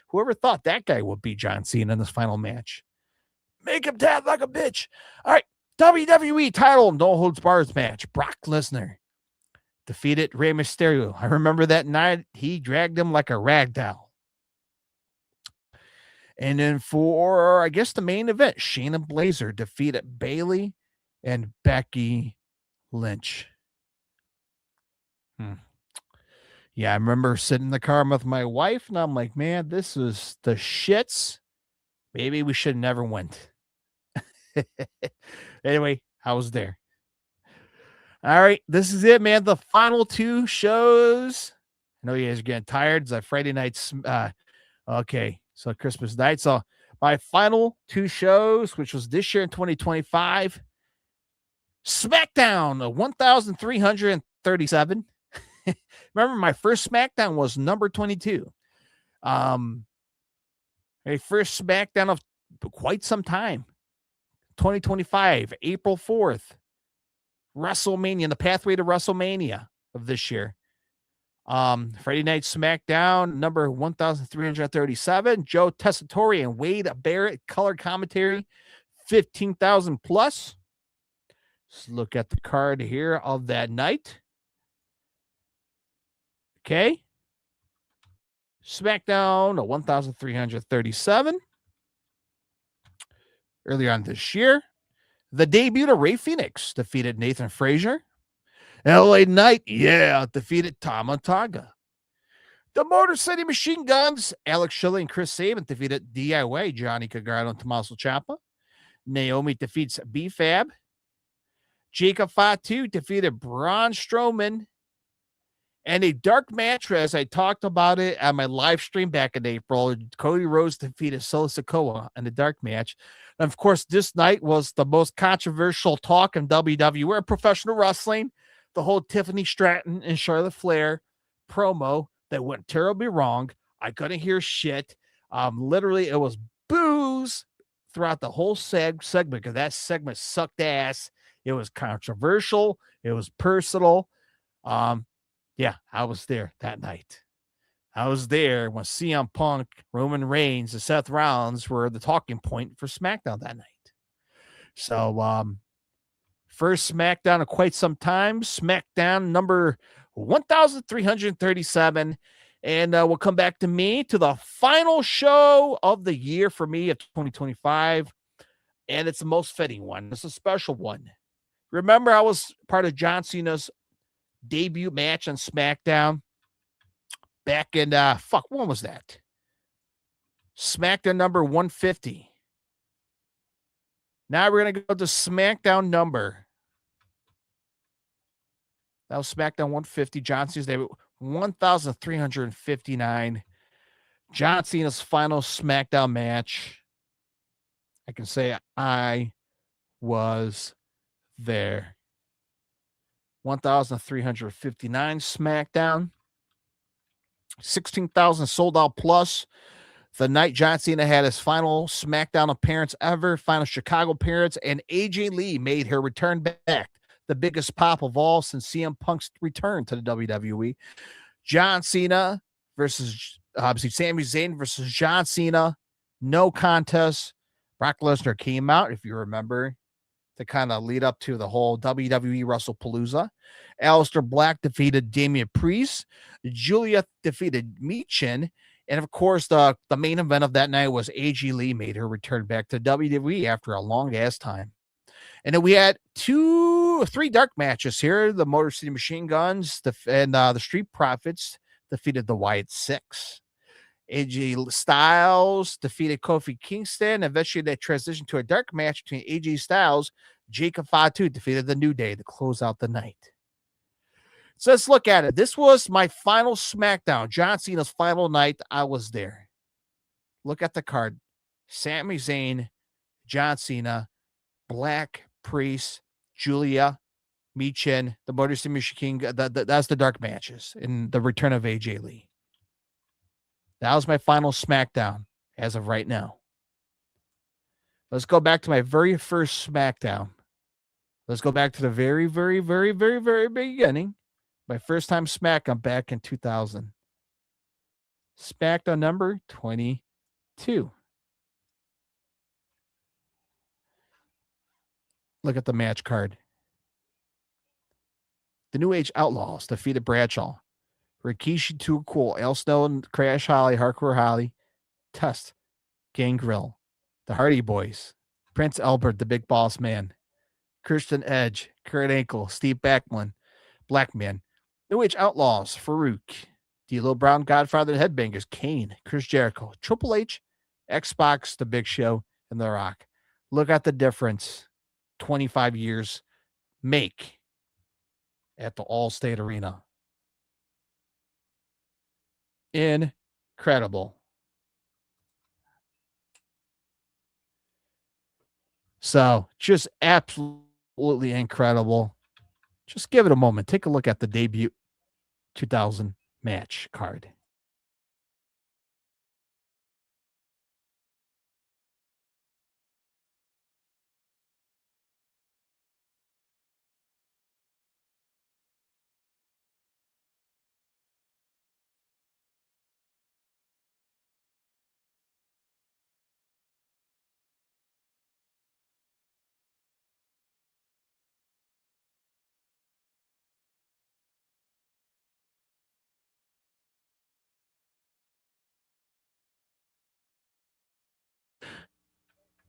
whoever thought that guy would be John Cena in this final match. Make him tap like a bitch. All right. WWE title no holds bars match. Brock Lesnar defeated Rey Mysterio. I remember that night he dragged him like a rag doll. And then for, I guess, the main event, Shayna Baszler defeated Bayley and Becky Lynch. Yeah, I remember sitting in the car with my wife, and I'm like, man, this is the shits. Maybe we should never went. Anyway, I was there. All right, this is it, man. The final two shows. I know you guys are getting tired. It's like Friday nights. Okay, so Christmas night. So my final two shows, which was this year in 2025, SmackDown 1,337. Remember, my first SmackDown was number 22. My first SmackDown of quite some time. 2025, April 4th. WrestleMania, the pathway to WrestleMania of this year. Friday Night SmackDown, number 1,337. Joe Tessitore and Wade Barrett color commentary, 15,000 plus. Let's look at the card here of that night. Okay. SmackDown, 1,337. Earlier on this year, the debut of Rey Fenix defeated Nathan Frazier. LA Knight, defeated Tama Tonga. The Motor City Machine Guns, Alex Shelley and Chris Sabin defeated DIY, Johnny Gargano and Tommaso Ciampa. Naomi defeats B-Fab. Jacob Fatu defeated Braun Strowman. And a dark match, as I talked about it on my live stream back in April, Cody Rhodes defeated Solo Sikoa in the dark match. And of course, this night was the most controversial talk in WWE or professional wrestling. The whole Tiffany Stratton and Charlotte Flair promo that went terribly wrong. I couldn't hear shit. Literally, it was boos throughout the whole segment because that segment sucked ass. It was controversial. It was personal. Yeah, I was there that night. I was there when CM Punk, Roman Reigns, and Seth Rollins were the talking point for SmackDown that night. So, first SmackDown in quite some time. SmackDown number 1,337. And we'll come back to me to the final show of the year for me of 2025. And it's the most fitting one. It's a special one. Remember, I was part of John Cena's debut match on SmackDown back in, when was that? SmackDown number 150. Now we're going to go to SmackDown number. That was SmackDown 150. John Cena's debut, 1,359. John Cena's final SmackDown match. I can say I was there. 1,359 SmackDown. 16,000 sold out plus. The night John Cena had his final SmackDown appearance ever, final Chicago appearance, and AJ Lee made her return back. The biggest pop of all since CM Punk's return to the WWE. John Cena versus, obviously, Sami Zayn versus John Cena. No contest. Brock Lesnar came out, if you remember, to kind of lead up to the whole WWE WrestlePalooza. Aleister Black defeated Damian Priest. Julia defeated Michin. And of course, the main event of that night was AJ Lee made her return back to WWE after a long ass time. And then we had three dark matches here. The Motor City Machine Guns and the Street Profits defeated the Wyatt Six. AJ Styles defeated Kofi Kingston. Eventually, they transitioned to a dark match between AJ Styles. Jacob Fatu defeated the New Day to close out the night. So let's look at it. This was my final SmackDown. John Cena's final night. I was there. Look at the card. Sami Zayn, John Cena, Black, Priest, Julia, Michin, the Motor City Machine Gun. That's the dark matches and the return of AJ Lee. That was my final SmackDown as of right now. Let's go back to my very first SmackDown. Let's go back to the very, very, very, very, very beginning. My first time SmackDown back in 2000. SmackDown number 22. Look at the match card. The New Age Outlaws defeated Bradshaw. Rikishi, Too Cool, Al Snow and Crash Holly, Hardcore Holly, Test, Gangrel, the Hardy Boys, Prince Albert, the Big Boss Man, Christian Edge, Kurt Angle, Steve Blackman, New Age Outlaws, Farouk, D'Lo Brown, Godfather and Headbangers, Kane, Chris Jericho, Triple H, Xbox, The Big Show, and The Rock. Look at the difference 25 years make at the Allstate Arena. Incredible. So just absolutely incredible. Just give it a moment. Take a look at the debut 2000 match card.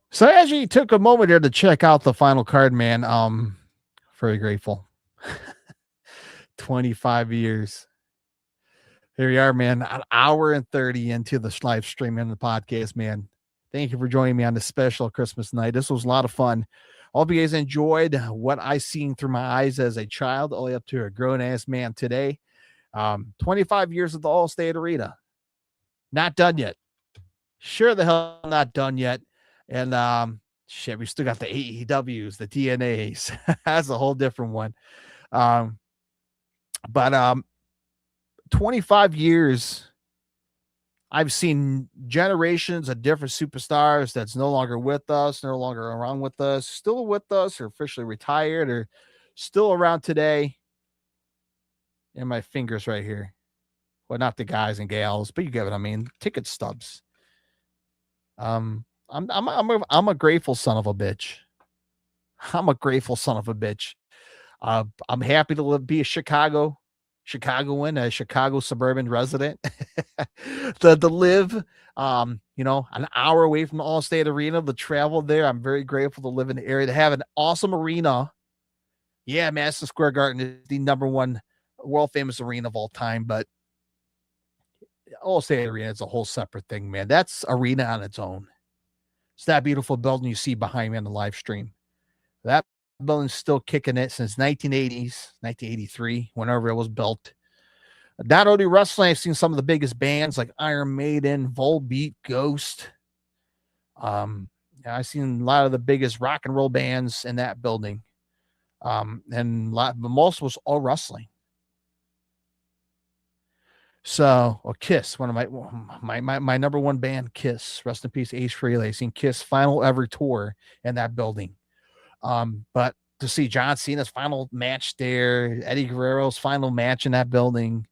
So as you took a moment there to check out the final card, man, very grateful. 25 years. Here we are, man. An hour and 30 into the live stream and the podcast, man. Thank you for joining me on this special Christmas night. This was a lot of fun. I hope you guys enjoyed what I seen through my eyes as a child, all the way up to a grown-ass man today. 25 years at the Allstate Arena. Not done yet. Sure the hell not done yet. And shit, we still got the AEWs, the TNAs. That's a whole different one. But 25 years, I've seen generations of different superstars that's no longer with us, no longer around with us, still with us, or officially retired, or still around today. And my fingers right here. Well, not the guys and gals, but you get what I mean. TicketStubs. I'm a grateful son of a bitch. I'm a grateful son of a bitch. I'm happy to be a Chicagoan, a Chicago suburban resident. to live, an hour away from the Allstate Arena, to travel there. I'm very grateful to live in the area, to have an awesome arena. Yeah, Madison Square Garden is the number one world famous arena of all time, but Allstate Arena is a whole separate thing, man. That's arena on its own. It's that beautiful building you see behind me on the live stream. That building's still kicking it since 1980s, 1983, whenever it was built. Not only wrestling, I've seen some of the biggest bands like Iron Maiden, Volbeat, Ghost. I've seen a lot of the biggest rock and roll bands in that building. But most was all wrestling. So, Kiss, one of my number one band, Kiss, rest in peace, Ace Frehley. Seen Kiss final ever tour in that building. But to see John Cena's final match there, Eddie Guerrero's final match in that building.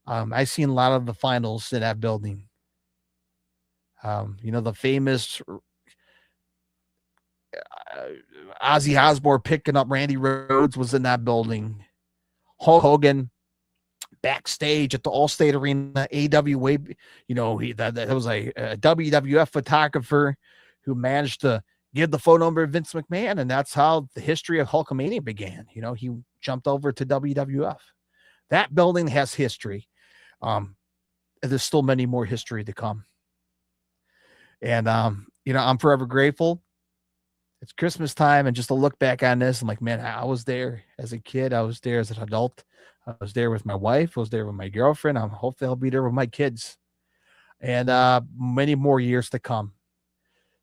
I've seen a lot of the finals in that building. The famous Ozzy Osbourne picking up Randy Rhoads was in that building. Hulk Hogan backstage at the Allstate Arena, AWA, that was a WWF photographer who managed to give the phone number of Vince McMahon, and that's how the history of Hulkamania began. He jumped over to WWF. That building has history. There's still many more history to come. And, I'm forever grateful. It's Christmas time, and just to look back on this, I'm like, man, I was there as a kid. I was there as an adult. I was there with my wife. I was there with my girlfriend. Hopefully I'll be there with my kids. And many more years to come.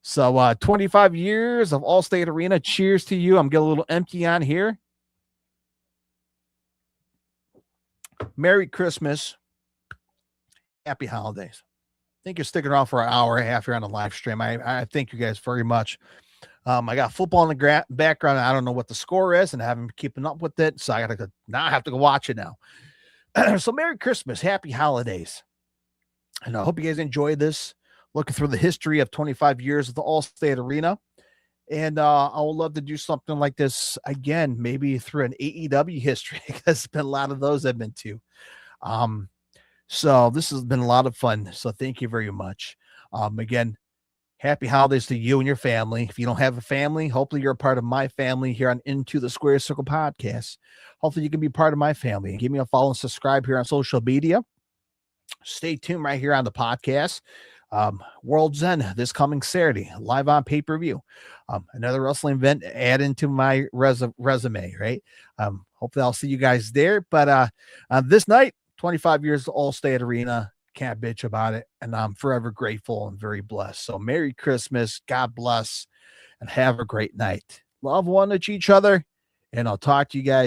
So 25 years of Allstate Arena. Cheers to you. I'm getting a little empty on here. Merry Christmas. Happy holidays. Thank you for sticking around for an hour and a half here on the live stream. I thank you guys very much. I got football in the background. I don't know what the score is, and I haven't been keeping up with it. So I have to go watch it now. So Merry Christmas. Happy holidays. And I hope you guys enjoyed this. Looking through the history of 25 years of the Allstate Arena. And I would love to do something like this again, maybe through an AEW history, because there's been a lot of those I've been to. Um, so this has been a lot of fun. So thank you very much. Again, happy holidays to you and your family. If you don't have a family, hopefully you're a part of my family here on Into the Square Circle podcast. Hopefully you can be part of my family and give me a follow and subscribe here on social media. Stay tuned right here on the podcast. World's End this coming Saturday, live on pay-per-view. Another wrestling event add into my resume, right? Hopefully I'll see you guys there. But this night, 25 years Allstate Arena. Can't bitch about it. And I'm forever grateful and very blessed. So Merry Christmas. God bless. And have a great night. Love one to each other. And I'll talk to you guys